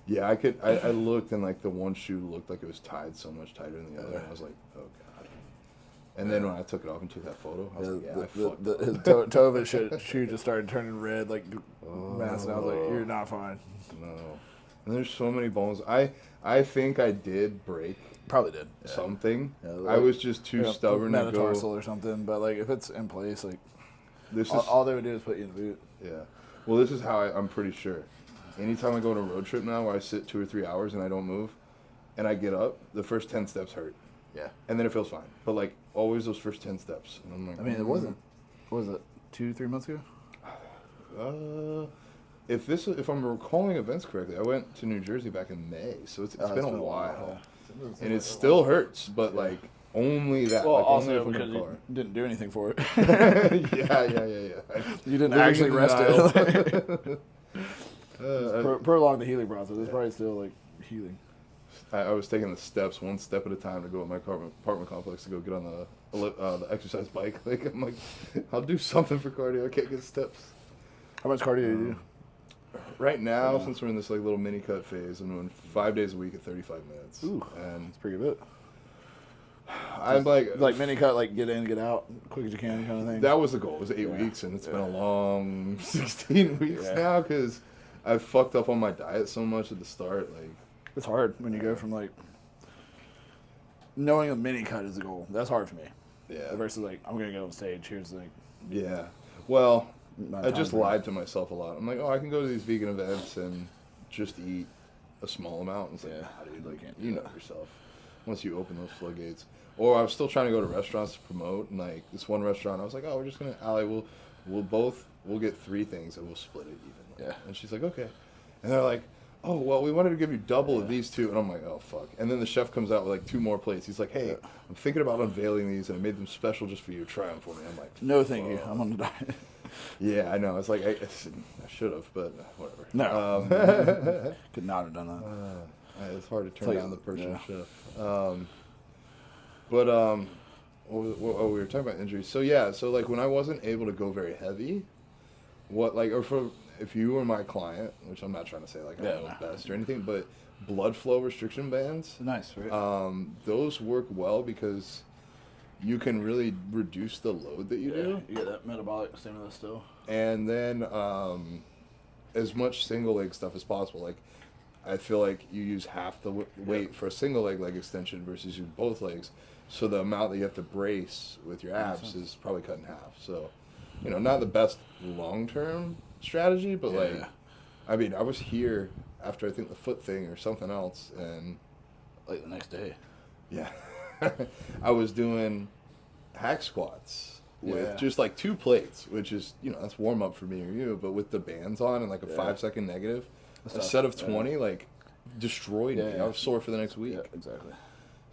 Yeah, I looked, and like the one shoe looked like it was tied so much tighter than the other. And I was like, oh god. And then when I took it off and took that photo, I was like, yeah, I fucked up. His toe of his shoe just started turning red, like mass. And I was like, you're not fine. No. And there's so many bones. I think I did break Probably did something. Yeah, I was just too stubborn to go. Metatarsal or something. But like if it's in place, like This all they would do is put you in the boot. Yeah. Well, this is how I'm pretty sure. anytime I go on a road trip now where I sit 2 or 3 hours and I don't move, and I get up, the first 10 steps hurt. Yeah. And then it feels fine. But like always those first 10 steps. And I'm like, I mean, it wasn't. What was it? 2-3 months ago? If I'm recalling events correctly, I went to New Jersey back in May, so it's been a while. Yeah. And it still hurts, but like only that. Well, like, also only because you didn't do anything for it. yeah. You didn't actually rest it. Prolong the healing process. It's probably still like healing. I was taking the steps one step at a time to go at my apartment complex to go get on the exercise bike. Like I'm like, I'll do something for cardio. I can't get steps. How much cardio do you do? Right now, since we're in this like little mini cut phase, I'm doing 5 days a week at 35 minutes. Ooh, and that's pretty good. I'm like mini cut, like get in, get out, quick as you can, kind of thing. That was the goal. It was 8 weeks, and it's been a long 16 weeks now because I've fucked up on my diet so much at the start. Like it's hard when you go from like knowing a mini cut is the goal. That's hard for me. Yeah. Versus like I'm gonna go on stage. Here's like. Yeah. Well. I just lied to myself a lot. I'm like, oh, I can go to these vegan events and just eat a small amount. And it's like, nah, dude, like, you know yourself. Once you open those floodgates. Or I was still trying to go to restaurants to promote. And, like, this one restaurant, I was like, oh, we're just going to, Allie, we'll get 3 things and we'll split it evenly. Yeah. And she's like, okay. And they're like, oh, well, we wanted to give you double of these 2. And I'm like, oh, fuck. And then the chef comes out with, like, 2 more plates. He's like, hey, I'm thinking about unveiling these, and I made them special just for you. Try them for me. I'm like, no, thank you. I'm on the diet. Yeah, I know. It's like I should have, but whatever. No, could not have done that. It's hard to turn down the personal chef. What we were talking about injuries. So yeah, so like when I wasn't able to go very heavy, if you were my client, which I'm not trying to say like I'm the best or anything, but blood flow restriction bands. Nice, right? Those work well because you can really reduce the load that you do. You get that metabolic stimulus still. And then as much single leg stuff as possible. Like, I feel like you use half the weight for a single leg extension versus use both legs. So the amount that you have to brace with your abs is probably cut in half. So, not the best long-term strategy, but I mean, I was here after I think the foot thing or something else, and like the next day. Yeah. I was doing hack squats with just like 2 plates, which is, that's warm up for me or you, but with the bands on and like a 5-second negative, a set of 20, like destroyed me. I was sore for the next week. Yeah, exactly.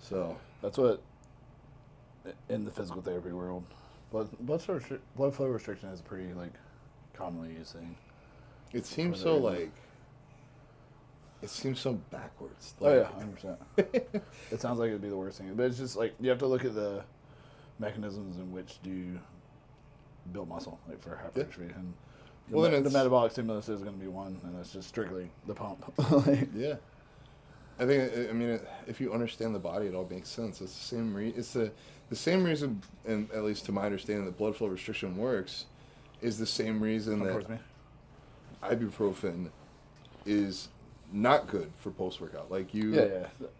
So that's what in the physical therapy world, blood flow restriction is a pretty like commonly used thing. It seems so like. It seems so backwards. Like, 100%. It sounds like it'd be the worst thing. But it's just like, you have to look at the mechanisms in which do build muscle, like for hypertrophy. And the metabolic stimulus is going to be one, and that's just strictly the pump. Yeah. I think, if you understand the body, it all makes sense. It's the same it's the same reason, and at least to my understanding, that blood flow restriction works, is the same reason that ibuprofen is not good for post-workout. Like you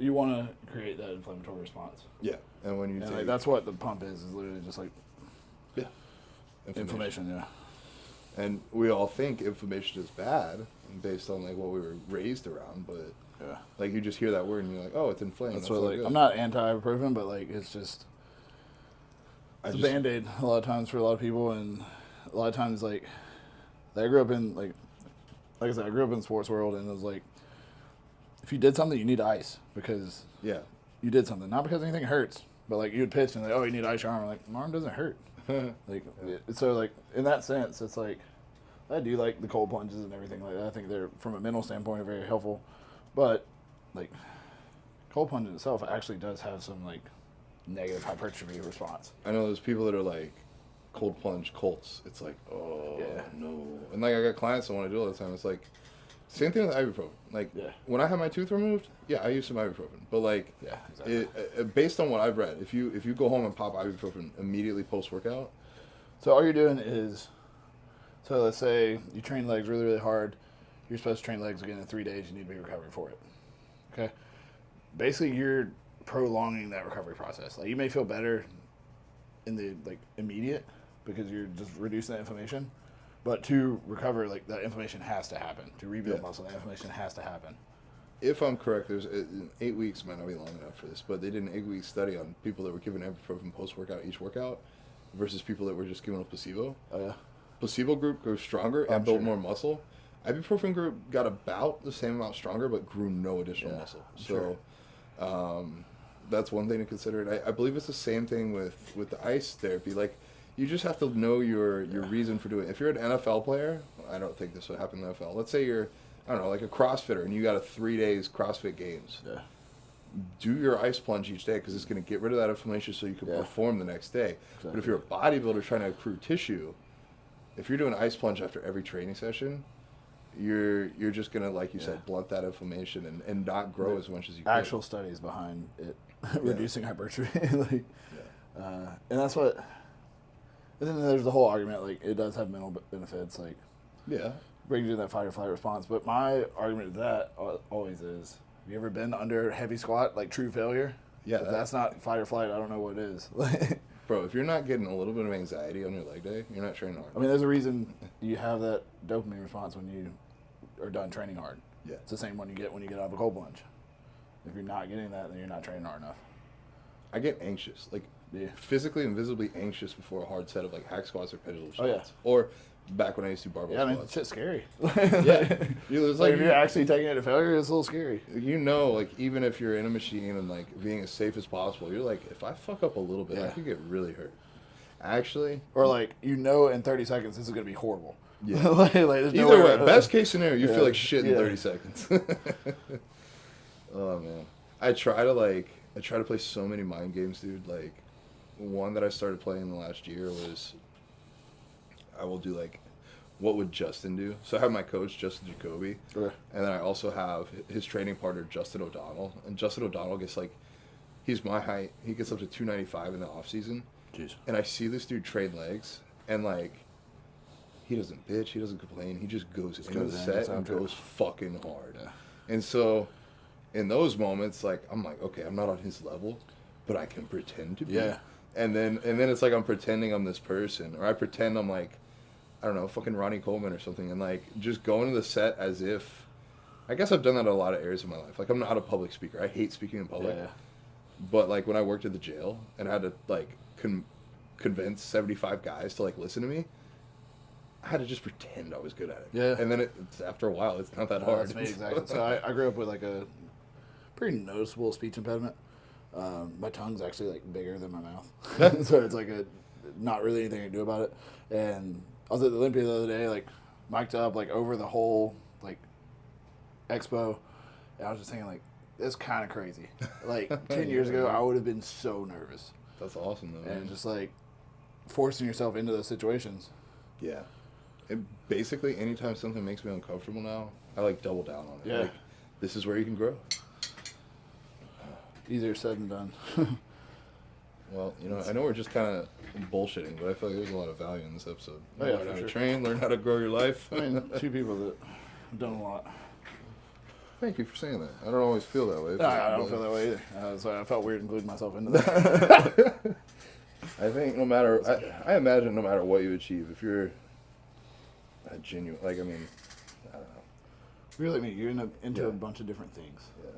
want to create that inflammatory response. Yeah, and when you take, that's what the pump is literally just like inflammation. Yeah, and we all think inflammation is bad based on like what we were raised around, but like you just hear that word and you're like, oh, it's inflamed. That's what like good. I'm not anti-ibuprofen, but like it's just a band-aid a lot of times for a lot of people, and a lot of times like I grew up in like I said, I grew up in the sports world, and it was like, if you did something, you need ice because you did something, not because anything hurts, but like you would pitch and like, oh, you need to ice your arm. I'm like, my arm doesn't hurt. Like so, like in that sense, it's like I do like the cold plunges and everything like that. I think they're from a mental standpoint are very helpful, but like cold plunge in itself actually does have some like negative hypertrophy response. I know there's people that are like cold plunge Colts. It's like, oh no, and like I got clients that want to do it all the time. It's like same thing with ibuprofen. Like when I had my tooth removed, I use some ibuprofen, but like based on what I've read, if you go home and pop ibuprofen immediately post workout, so all you're doing is, so let's say you train legs really really hard, you're supposed to train legs again in 3 days. You need to be recovering for it. Okay, basically you're prolonging that recovery process. Like you may feel better in the like immediate because you're just reducing that inflammation, But to recover, like, that inflammation has to happen. To rebuild Yeah. muscle, that inflammation has to happen. If I'm correct, there's 8 weeks might not be long enough for this, but they did an 8-week study on people that were given ibuprofen post-workout each workout versus people that were just given a placebo. Oh, yeah? Placebo group grew stronger and built more muscle. Ibuprofen group got about the same amount stronger, but grew no additional muscle. So that's one thing to consider. And I believe it's the same thing with the ice therapy. Like, you just have to know your reason for doing it. If you're an NFL player, I don't think this would happen in the NFL. Let's say you're, I don't know, like a CrossFitter, and you got a 3 days CrossFit Games. Yeah. Do your ice plunge each day because it's going to get rid of that inflammation so you can perform the next day. Exactly. But if you're a bodybuilder trying to accrue tissue, if you're doing ice plunge after every training session, you're just going to, like you said, blunt that inflammation and not grow as much as you can. Actual studies behind it reducing hypertrophy. Like, and that's what... And then there's the whole argument, like, it does have mental benefits, like... Yeah. Brings you that fight or flight response. But my argument to that always is, have you ever been under heavy squat, like true failure? Yeah. If that's not fight or flight, I don't know what it is. Bro, if you're not getting a little bit of anxiety on your leg day, you're not training hard. I mean, there's a reason you have that dopamine response when you are done training hard. Yeah. It's the same one you get when you get out of a cold plunge. If you're not getting that, then you're not training hard enough. I get anxious, like physically and visibly anxious before a hard set of like hack squats or pendulum squats. Oh, yeah. Or back when I used to do barbell squats. Yeah, I mean, shit's scary. It's like if you're actually taking it to failure, it's a little scary. You know, like even if you're in a machine and like being as safe as possible, you're like, if I fuck up a little bit, I could get really hurt. Actually. Or like, in 30 seconds, this is going to be horrible. Yeah. like there's Either no way, best case scenario, you feel like shit in 30 seconds. Oh man. I try to play so many mind games, dude. Like, one that I started playing in the last year was, I will do like, what would Justin do? So I have my coach, Justin Jacoby, and then I also have his training partner, Justin O'Donnell. And Justin O'Donnell gets like, he's my height. He gets up to 295 in the off season. Jeez. And I see this dude train legs, and like, he doesn't bitch, he doesn't complain. He just goes into the set and goes fucking hard. Yeah. And so, in those moments, like, I'm like, okay, I'm not on his level, but I can pretend to be. Yeah. And then it's like I'm pretending I'm this person, or I pretend I'm like, I don't know, fucking Ronnie Coleman or something, and like just go into the set as if. I guess I've done that in a lot of areas of my life. Like, I'm not a public speaker. I hate speaking in public. Yeah. But like when I worked at the jail and I had to like convince 75 guys to like listen to me, I had to just pretend I was good at it. Yeah. And then it's after a while, it's not that hard. That's me, exactly. So I grew up with like a pretty noticeable speech impediment. My tongue's actually like bigger than my mouth. So it's like not really anything to do about it. And I was at the Olympia the other day, like mic'd up like over the whole like expo. And I was just thinking like, it's kind of crazy. Like 10 years ago, I would have been so nervous. That's awesome though. And just like forcing yourself into those situations. Yeah. Basically, anytime something makes me uncomfortable now, I like double down on it. Yeah. Like, this is where you can grow. Easier said than done. Well, you know, I know we're just kind of bullshitting, but I feel like there's a lot of value in this episode. Oh, yeah, learn how to train, learn how to grow your life. I mean, two people that have done a lot. Thank you for saying that. I don't always feel that way. No, I don't feel that way either. So I felt weird including myself into that. I think I imagine no matter what you achieve, if you're a genuine, like, I mean, I don't know. Really, I mean, you're into a bunch of different things. Yeah.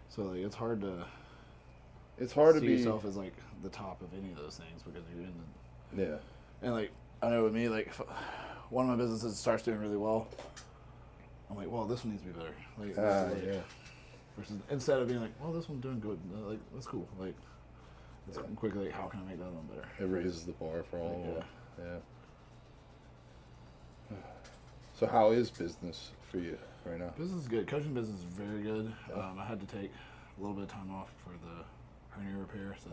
So like, it's hard to see yourself as like the top of any of those things because you're in the. Yeah. And like, I know with me, like, if one of my businesses starts doing really well, I'm like, well, this one needs to be better. Like, yeah. Versus instead of being like, well, this one's doing good, like, that's cool. Like, it's quickly like, how can I make that one better? It raises the bar for all of them. Yeah. So how is business for you right now? Business is good. Coaching business is very good. I had to take a little bit of time off for the hernia repair, so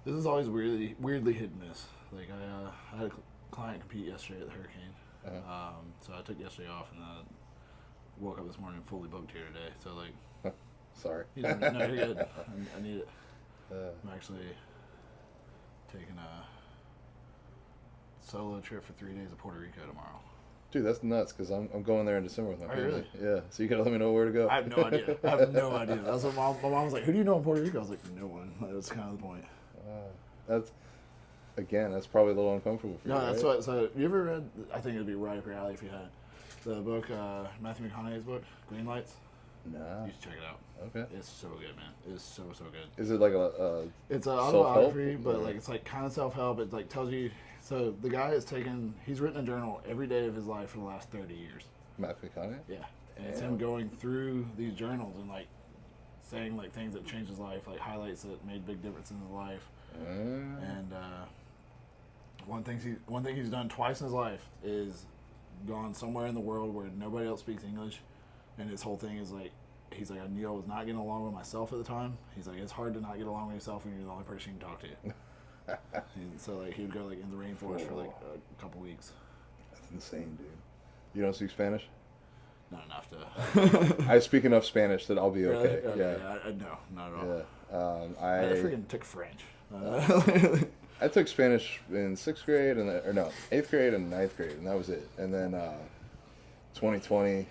this is always weirdly hit and miss. Like I had a client compete yesterday at the Hurricane. So I took yesterday off and then I woke up this morning fully booked here today. So like, sorry. No, you're good. I need it. I'm actually taking a solo trip for 3 days to Puerto Rico tomorrow. Dude, that's nuts because I'm going there in December with my family. Really? Yeah. So you gotta let me know where to go. I have no idea. That's what my mom was like. Who do you know in Puerto Rico? I was like, no one. That's kind of the point. again, that's probably a little uncomfortable for you. No, that's right? what. So you ever read? I think it'd be right up your alley if you had it. The book, Matthew McConaughey's book, Green Lights. No. You should check it out. Okay. It's so good, man. It's so good. Is it like a It's an self-help? autobiography, but like it's like kind of self-help. It like tells you. So the guy he's written a journal every day of his life for the last 30 years. Matthew McConaughey? Yeah, and it's him going through these journals and like saying like things that changed his life, like highlights that made big difference in his life. And one thing he's done twice in his life is gone somewhere in the world where nobody else speaks English, and his whole thing is like, he's like, I knew I was not getting along with myself at the time. He's like, it's hard to not get along with yourself when you're the only person you can talk to. And so like he would go like in the rainforest for like a couple weeks. That's insane, dude. You don't speak Spanish? Not enough to. I speak enough Spanish that I'll be okay. Really? Yeah. No, not at all. Yeah. I freaking took French. I took Spanish in 6th grade and 8th grade and 9th grade, and that was it. And then 2020,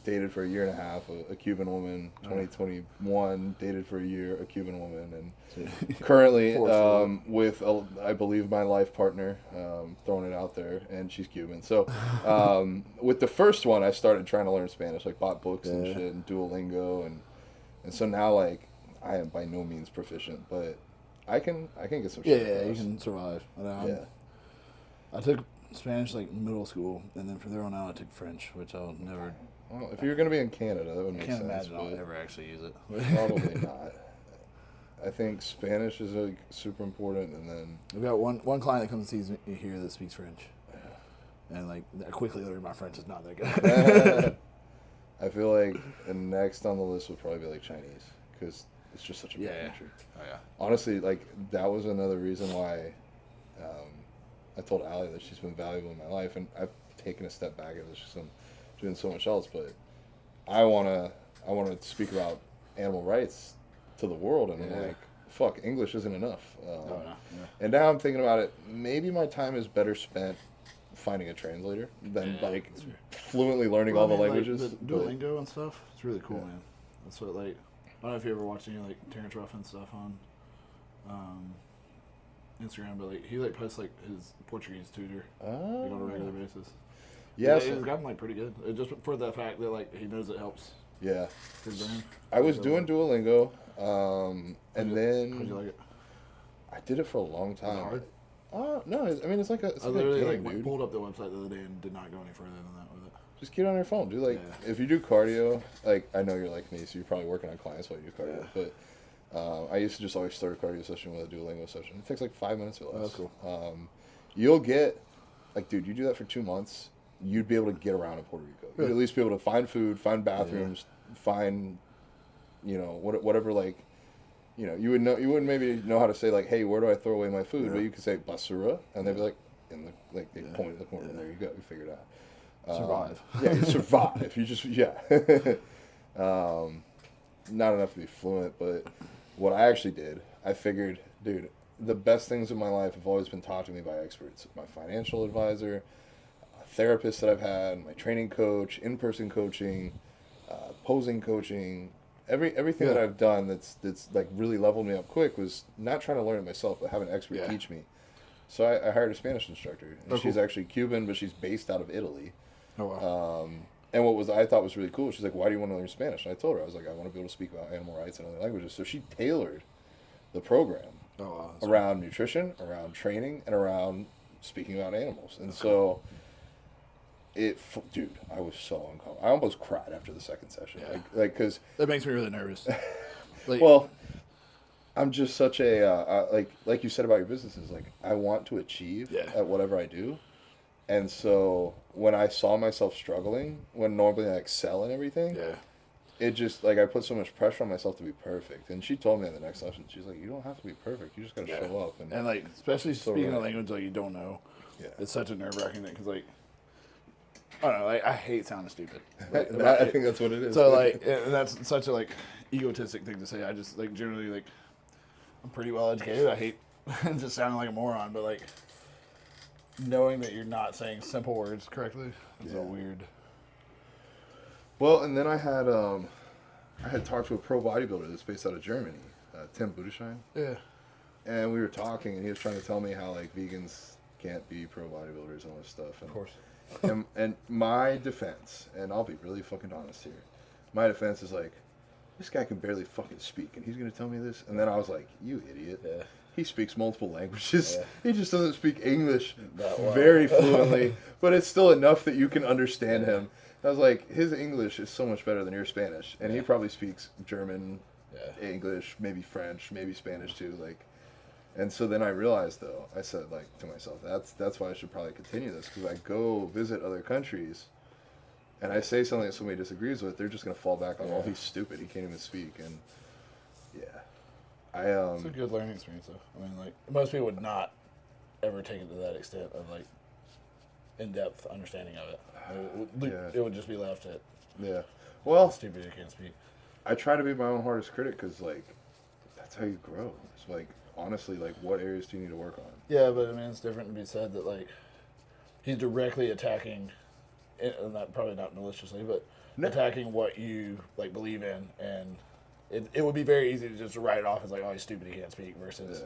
dated for a year and a half a Cuban woman. 2021, dated for a year a Cuban woman, and currently with I believe my life partner, throwing it out there, and she's Cuban. So with the first one, I started trying to learn Spanish, like bought books and shit and Duolingo, and so now like I am by no means proficient, but I can get some shit. Yeah, you can survive. I took Spanish like middle school, and then from there on out I took French, which I'll never. Well, if you're going to be in Canada, that would make sense. I can't imagine I'll ever actually use it. Probably not. I think Spanish is like super important, and then I've got one client that comes and sees me here that speaks French, and like I quickly learned my French is not that good. I feel like next on the list would probably be like Chinese, because it's just such a big country. Oh yeah. Honestly, like that was another reason why I told Allie that she's been valuable in my life, and I've taken a step back. It was just doing so much else, but I wanna speak about animal rights to the world, and I'm like, fuck, English isn't enough. And now I'm thinking about it. Maybe my time is better spent finding a translator than like fluently learning all the languages. Like, the Duolingo and stuff. It's really cool, man. That's what like. I don't know if you ever watched any like Terrence Ruffin stuff on Instagram, but like he like posts like his Portuguese tutor like, on a regular basis. Yeah, he's gotten like pretty good. Just for the fact that like he knows it helps. Yeah. His brain. I was doing Duolingo, and then how'd you like it? I did it for a long time. Was it hard? No, I mean it's like a. I literally like pulled up the website the other day and did not go any further than that with it. Just get on your phone. Do like if you do cardio, like I know you're like me, so you're probably working on clients while you do cardio. But I used to just always start a cardio session with a Duolingo session. It takes like 5 minutes or less. Oh, that's cool. You'll get like, dude, you do that for 2 months, you'd be able to get around in Puerto Rico. You'd at least be able to find food, find bathrooms, find, whatever like. You wouldn't maybe know how to say like, hey, where do I throw away my food? But you could say basura, and they'd be like, they point in the corner. There you go, you figured it out. Survive. Yeah, you survive. You just not enough to be fluent, but what I actually did, I figured, dude, the best things in my life have always been taught to me by experts. My financial advisor, a therapist that I've had, my training coach, in-person coaching, posing coaching. Everything that I've done that's like really leveled me up quick was not trying to learn it myself, but have an expert teach me. So I hired a Spanish instructor, and she's actually Cuban, but she's based out of Italy. Oh wow. And what I thought was really cool, she's like, why do you want to learn Spanish? And I told her, I was like, I want to be able to speak about animal rights in other languages. So she tailored the program around nutrition, around training, and around speaking about animals. And so dude, I was so uncomfortable. I almost cried after the second session. Like, because that makes me really nervous. Like, well, I'm just such a, like you said about your businesses, like, I want to achieve at whatever I do. And so when I saw myself struggling, when normally I excel in everything, it just, like, I put so much pressure on myself to be perfect. And she told me in the next session, she's like, you don't have to be perfect. You just got to show up. And, like, especially speaking a language like you don't know, it's such a nerve-wracking thing. Because, like, I don't know, like, I hate sounding stupid. Like, I think that's what it is. So, like, and that's such a, like, egotistic thing to say. I just, like, generally, like, I'm pretty well educated. I hate just sounding like a moron, but, like, knowing that you're not saying simple words correctly is so weird. Well, and then I had talked to a pro bodybuilder that's based out of Germany, Tim Budesheim. Yeah. and we were talking, and he was trying to tell me how like vegans can't be pro bodybuilders and all this stuff. And, Of course. and my defense, and I'll be really fucking honest here, my defense is like, this guy can barely fucking speak, and he's gonna tell me this. And then I was like, you idiot. Yeah. He speaks multiple languages. Yeah. He just doesn't speak English That well. very fluently, but it's still enough that you can understand him. I was like, his English is so much better than your Spanish, and he probably speaks German, English, maybe French, maybe Spanish too. Like, and so then I realized, though, I said like to myself, that's why I should probably continue this, because I go visit other countries, and I say something that somebody disagrees with, they're just gonna fall back on, oh, he's stupid, he can't even speak, and It's a good learning experience, though. I mean, like, most people would not ever take it to that extent of, like, in-depth understanding of it. It would just be left at, well, stupid, you can't speak. I try to be my own hardest critic, because, like, that's how you grow. It's like, honestly, like, what areas do you need to work on? Yeah, but, I mean, it's different to be said that, like, he's directly attacking, probably not maliciously, but attacking what you, like, believe in, and it would be very easy to just write it off as like, oh, he's stupid, he can't speak, versus...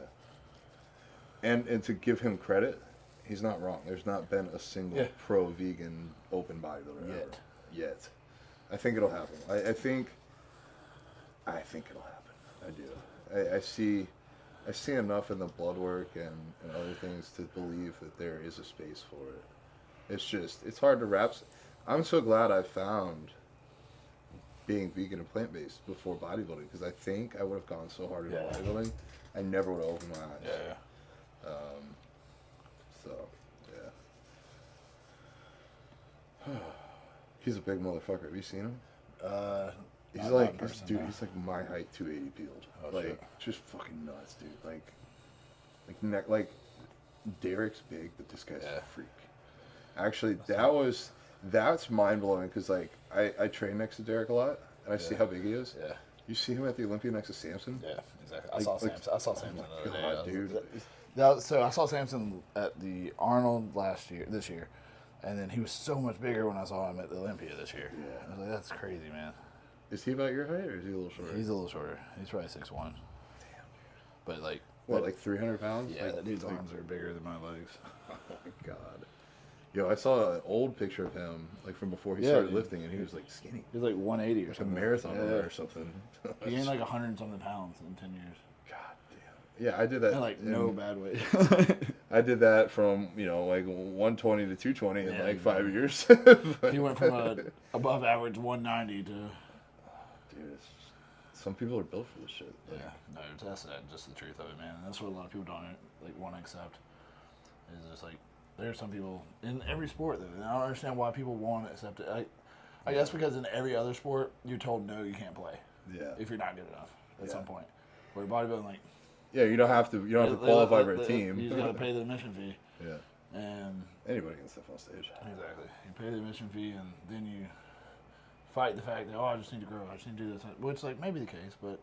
And to give him credit, he's not wrong. There's not been a single pro-vegan open bodybuilder yet. I think it'll happen. I think it'll happen. I do. I see enough in the blood work and other things to believe that there is a space for it. It's hard to wrap. I'm so glad I found being vegan and plant-based before bodybuilding, because I think I would have gone so hard into bodybuilding, I never would have opened my eyes. He's a big motherfucker. Have you seen him? He's like, he's like my height, 280 peeled. Oh, like, just fucking nuts, dude. Like Derek's big, but this guy's a freak. Actually, that's mind blowing, because like I train next to Derek a lot, and I see how big he is. Yeah. You see him at the Olympia next to Samson? Yeah, exactly. I saw Samson the other day. Dude. So I saw Samson at the Arnold this year, and then he was so much bigger when I saw him at the Olympia this year. Yeah. I was like, that's crazy, man. Is he about your height, or is he a little shorter? He's a little shorter. He's probably 6'1". Damn. But like... What, like 300 pounds? Yeah, that dude's arms are bigger than my legs. Oh my god. Yo, I saw an old picture of him, like from before he started lifting, and he was like skinny. He was like 180 or like something. A marathon or something. He gained like 100-something pounds in 10 years. God damn. Yeah, I did that. And like no bad way. I did that from, like 120 to 220 in like 5 years. He went from a above average 190 to... Dude, some people are built for this shit. Like, no, that's just the truth of it, man. And that's what a lot of people don't like want to accept. Is just like, there are some people in every sport that, and I don't understand why people want to accept it. I guess because in every other sport you're told no, you can't play. Yeah. If you're not good enough at some point. Where bodybuilding, like, you don't have to qualify for a team. You just got to pay the admission fee. Yeah. And anybody can step on stage. Exactly. You pay the admission fee, and then you fight the fact that, I just need to grow, I just need to do this, which like maybe the case, but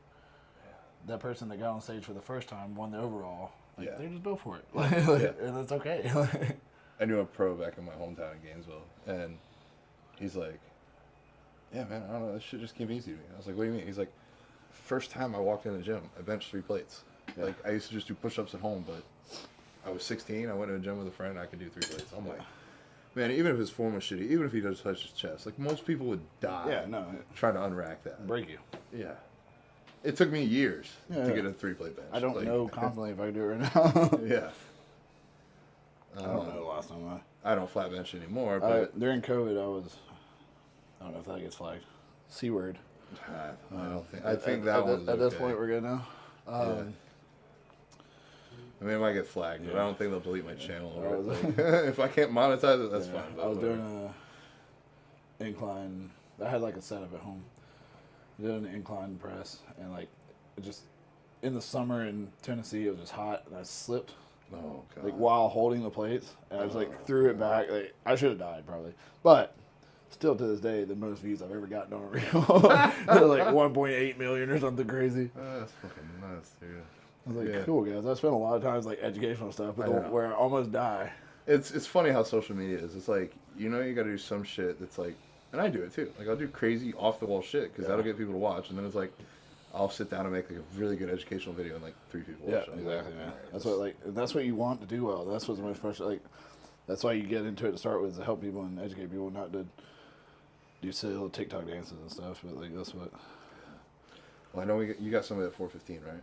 that person that got on stage for the first time won the overall. Like, they're just built for it. And that's okay. I knew a pro back in my hometown in Gainesville, and he's like, yeah, man, I don't know, this shit just came easy to me. I was like, what do you mean? He's like, first time I walked in the gym, I benched 3 plates. Like, I used to just do push-ups at home, but I was 16, I went to a gym with a friend, I could do 3 plates. I'm like, man, even if his form was shitty, even if he doesn't touch his chest, like, most people would die trying to unrack that. Break you. Yeah. It took me years to get a 3-plate bench. I don't know confidently if I can do it right now. Yeah. I don't know the last time I don't flat bench anymore, but... during COVID, I don't know if that gets flagged. C word. I think that one's at this point, we're good now. I mean, it might get flagged, but I don't think they'll delete my channel. If I can't monetize it, that's fine. I was doing an incline. I had like a setup at home. I did an incline press, and like, it just, in the summer in Tennessee, it was just hot, and I slipped. Oh, God. Like, while holding the plates, and I just like threw it back. Like, I should have died probably, but still to this day, the most views I've ever gotten on a reel. Like 1.8 million or something crazy. That's fucking nuts, dude. I was like, cool, guys. I spent a lot of times like educational stuff, but where I almost die. It's funny how social media is. It's like, you got to do some shit that's like, and I do it too. Like, I'll do crazy off the wall shit because that'll get people to watch, and then it's like, I'll sit down and make like a really good educational video and like 3 people watch it. Exactly, man. That's what you want to do well. That's what's my first that's why you get into it to start with, to help people and educate people, not to do silly little TikTok dances and stuff. But like that's what. Well, I know you got somebody at 4:15, right?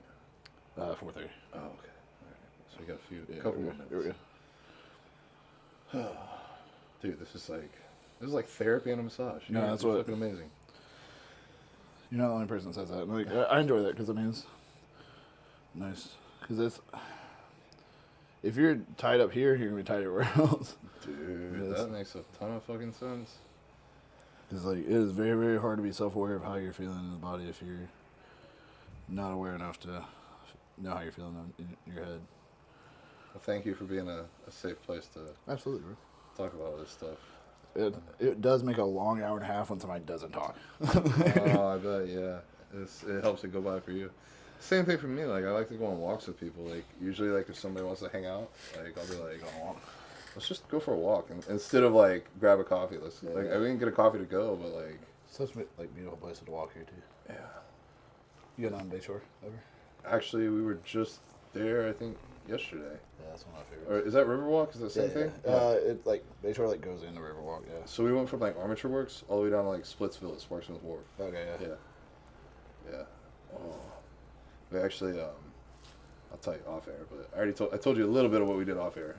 4:30. Oh, okay. All right. So we got a couple more minutes. Here we go. Dude, this is like therapy and a massage. No, that's what. Fucking amazing. You're not the only person that says that. Like, I enjoy that because I mean it's nice. Because if you're tied up here, you're gonna be tied everywhere else. Dude, that makes a ton of fucking sense. It's like, it is very, very hard to be self-aware of how you're feeling in the body if you're not aware enough to know how you're feeling in your head. Well, thank you for being a safe place to Absolutely, bro. talk about all this stuff. It does make a long hour and a half when somebody doesn't talk. Oh, I bet, yeah. It helps it go by for you. Same thing for me. Like, I like to go on walks with people. Like, usually, like, if somebody wants to hang out, like, I'll be like, let's just go for a walk. And instead of, like, grab a coffee. Like, I didn't get a coffee to go, but, like... Such, like, beautiful place to walk here, too. Yeah. You get on Bayshore ever? Actually, we were just there, I think, yesterday. Yeah, that's one of my favorites. Or is that Riverwalk? Is that the same thing? It, like, Bayshore, like, goes into Riverwalk, yeah. So we went from, like, Armature Works all the way down to, like, Splitsville at Sparksmith Wharf. Okay, yeah. Yeah. Oh. We actually, I'll tell you off air, but I told you a little bit of what we did off air.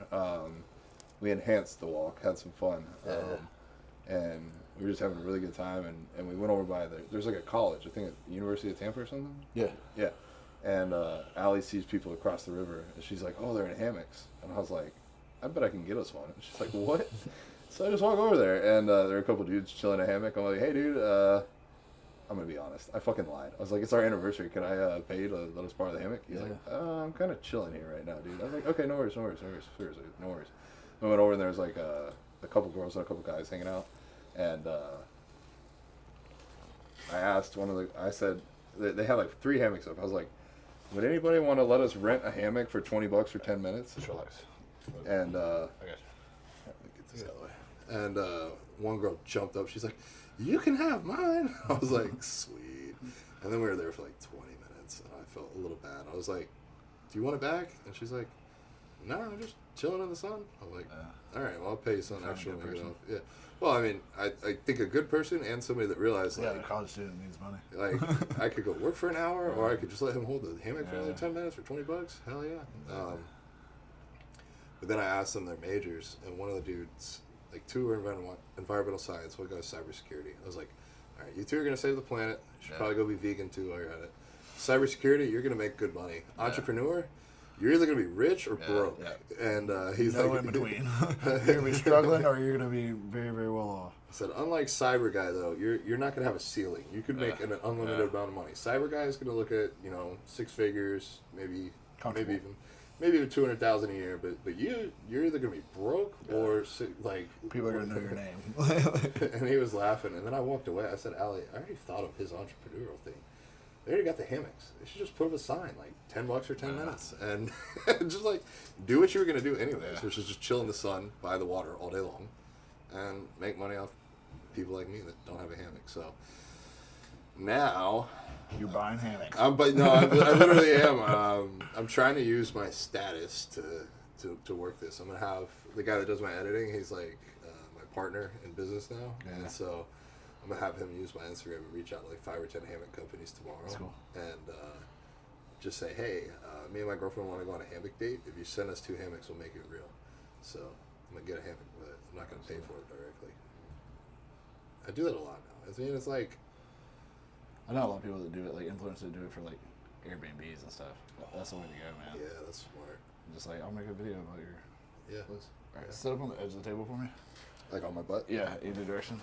We enhanced the walk, had some fun, and we were just having a really good time. And we went over by there's like a college, I think at the University of Tampa or something. Yeah. Yeah. And Allie sees people across the river, and she's like, "Oh, they're in hammocks," and I was like, "I bet I can get us one." And she's like, "What?" So I just walk over there, and there are a couple dudes chilling in a hammock. I'm like, "Hey, dude." I'm gonna be honest. I fucking lied. I was like, "It's our anniversary. Can I pay you to let us borrow the hammock?" He's like, "I'm kind of chilling here right now, dude." I was like, "Okay, no worries. Seriously, no worries." We went over and there was like a couple girls and a couple guys hanging out, and I asked I said they had like 3 hammocks up. I was like, "Would anybody want to let us rent a hammock for $20 for 10 minutes?" Just relax. And I got you. let me get this out of the way. And one girl jumped up. She's like, "You can have mine." I was like, "Sweet." And then we were there for like 20 minutes, and I felt a little bad. I was like, "Do you want it back?" And she's like, "No, I'm just chilling in the sun." I'm like, "All right, well, I'll pay you something extra." Yeah. Well, I mean, I think a good person and somebody that realized, like, a college student needs money. like, I could go work for an hour, or I could just let him hold the hammock for another 10 minutes for $20. Hell yeah. But then I asked them their majors, and one of the dudes, like, 2 were environmental science, one guy's cybersecurity. I was like, all right, you 2 are going to save the planet. You should probably go be vegan too while you're at it. Cybersecurity, you're going to make good money. Entrepreneur, you're either going to be rich or broke. Yeah. And he's no like... in between. You're going to be struggling or you're going to be very, very well off. I said, unlike cyber guy, though, you're not going to have a ceiling. You could make an unlimited amount of money. Cyber guy is going to look at, 6 figures, maybe even 200,000 a year, but you're either gonna be broke or like people are gonna know your name. And he was laughing, and then I walked away. I said, "Allie, I already thought of his entrepreneurial thing. They already got the hammocks. They should just put up a sign like $10 for 10 minutes, and just like do what you were gonna do anyways, which is just chill in the sun by the water all day long, and make money off people like me that don't have a hammock." So now. You're buying hammocks. I literally am. I'm trying to use my status to work this. I'm gonna have the guy that does my editing. He's like my partner in business now, and so I'm gonna have him use my Instagram and reach out to like 5 or 10 hammock companies tomorrow. That's cool. And just say, "Hey, me and my girlfriend want to go on a hammock date. If you send us 2 hammocks, we'll make it real." So I'm gonna get a hammock, but I'm not gonna pay for it directly. I do that a lot now. I mean, it's like. I know a lot of people that do it, like influencers that do it for like Airbnbs and stuff. That's the way to go, man. Yeah, that's smart. Just like, I'll make a video about your place. All right, sit up on the edge of the table for me. Like on my butt? Yeah, either direction.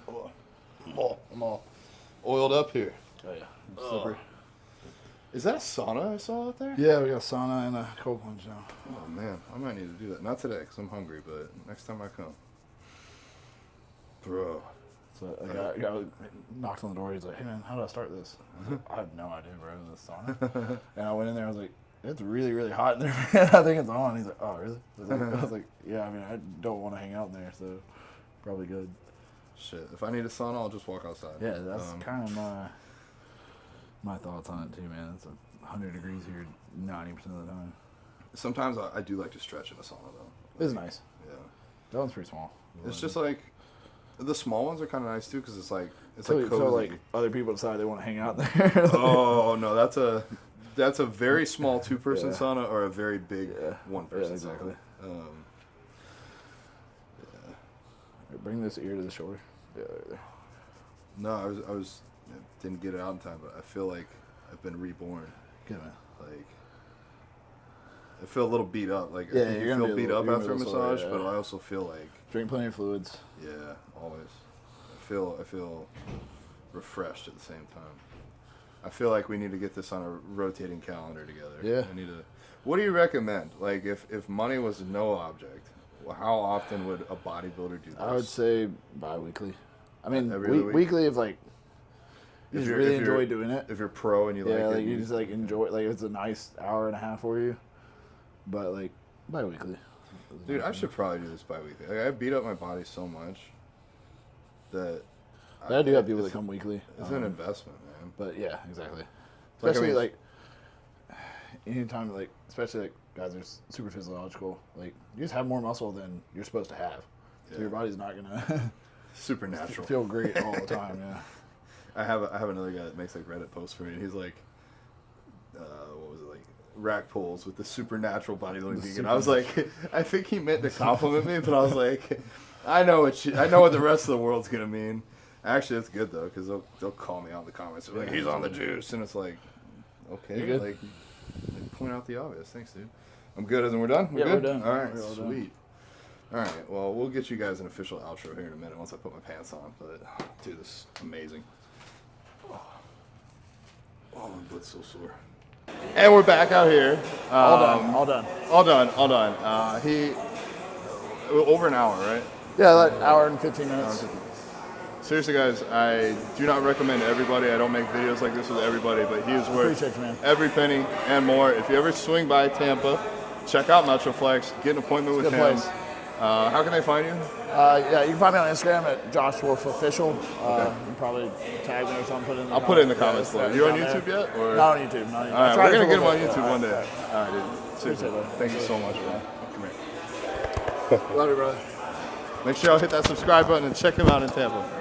I'm all oiled up here. Oh yeah, slippery. Is that a sauna I saw out there? Yeah, we got a sauna and a cold plunge now. Oh man, I might need to do that. Not today, because I'm hungry, but next time I come. Bro. So a guy knocked on the door. He's like, "Hey man, how do I start this?" I was like, "I have no idea, bro. It's a sauna." And I went in there. I was like, "It's really, really hot in there, man. I think it's on." He's like, "Oh, really?" I was like, "Yeah. I mean, I don't want to hang out in there, so probably good." Shit. If I need a sauna, I'll just walk outside. Yeah, that's kind of My thoughts on it too, man. It's 100 degrees here 90% of the time. Sometimes I do like to stretch in a sauna though. It is nice. Yeah. That one's pretty small. It's just like the small ones are kind of nice too because it's like so cozy. like other people decide they want to hang out there. Oh no, that's a very small 2-person sauna or a very big 1-person exactly. sauna. Bring this ear to the shoulder. Yeah, there. No, I didn't get it out in time, but I feel like I've been reborn. Good man. Like I feel a little beat up. Like Yeah, I you're feel gonna beat be a up little- after a you're gonna be a massage, little sore, but I also feel like Drink plenty of fluids. yeah, always. I feel refreshed at the same time. I feel like we need to get this on a rotating calendar together. Yeah. I need to. What do you recommend? Like if money was no object, how often would a bodybuilder do this? I would say bi-weekly. I mean, Every other week? weekly if like you If just you're- really if you're- enjoy doing it. If you're pro and you Yeah, like like it, you just like enjoy like it's a nice hour and a half for you. But like bi-weekly. dude, I should probably do this bi-weekly. Like, I beat up my body so much that I do have people that come weekly. It's an investment, man. But yeah, exactly. Like, Especially I mean- like anytime like especially like guys are super physiological, like you just have more muscle than you're supposed to have. So Yeah. your body's not gonna Supernatural. feel great all the time, yeah. I have another guy that makes like Reddit posts for me, and he's like, what was it like? Rack pulls with the supernatural bodybuilding vegan. I was like, I think he meant to compliment me, but I was like, I know what the rest of the world's gonna mean. Actually, it's good though, because they'll call me out in the comments. They're like, he's on the juice, and it's like, okay, You good? like point out the obvious. Thanks, dude. I'm good. And we're done. Yeah, good? we're done. All right, We're all done. sweet. All right, well, we'll get you guys an official outro here in a minute once I put my pants on. But dude, this is amazing. Oh, my butt's so sore. And we're back out here. All done. All done. Over an hour, right? Yeah, like hour and 15 minutes. Seriously, guys, I do not recommend everybody. I don't make videos like this with everybody, but he is worth Appreciate you, man. every penny and more. If you ever swing by Tampa, check out MetroFlex. Get an appointment with Good him. place. How can they find you? Yeah, you can find me on Instagram at Josh Wolfe Official. You can probably tag me or something. I'll put it in the comments below. it's You on down YouTube there. yet? Or? Not on YouTube. Not on YouTube. All right, I tried we're it gonna for get a him on little bit. YouTube one day. All All right, dude. Seriously, Appreciate it. thank you so much, man. Come here. Love you, brother. Make sure y'all hit that subscribe button and check him out in Tampa.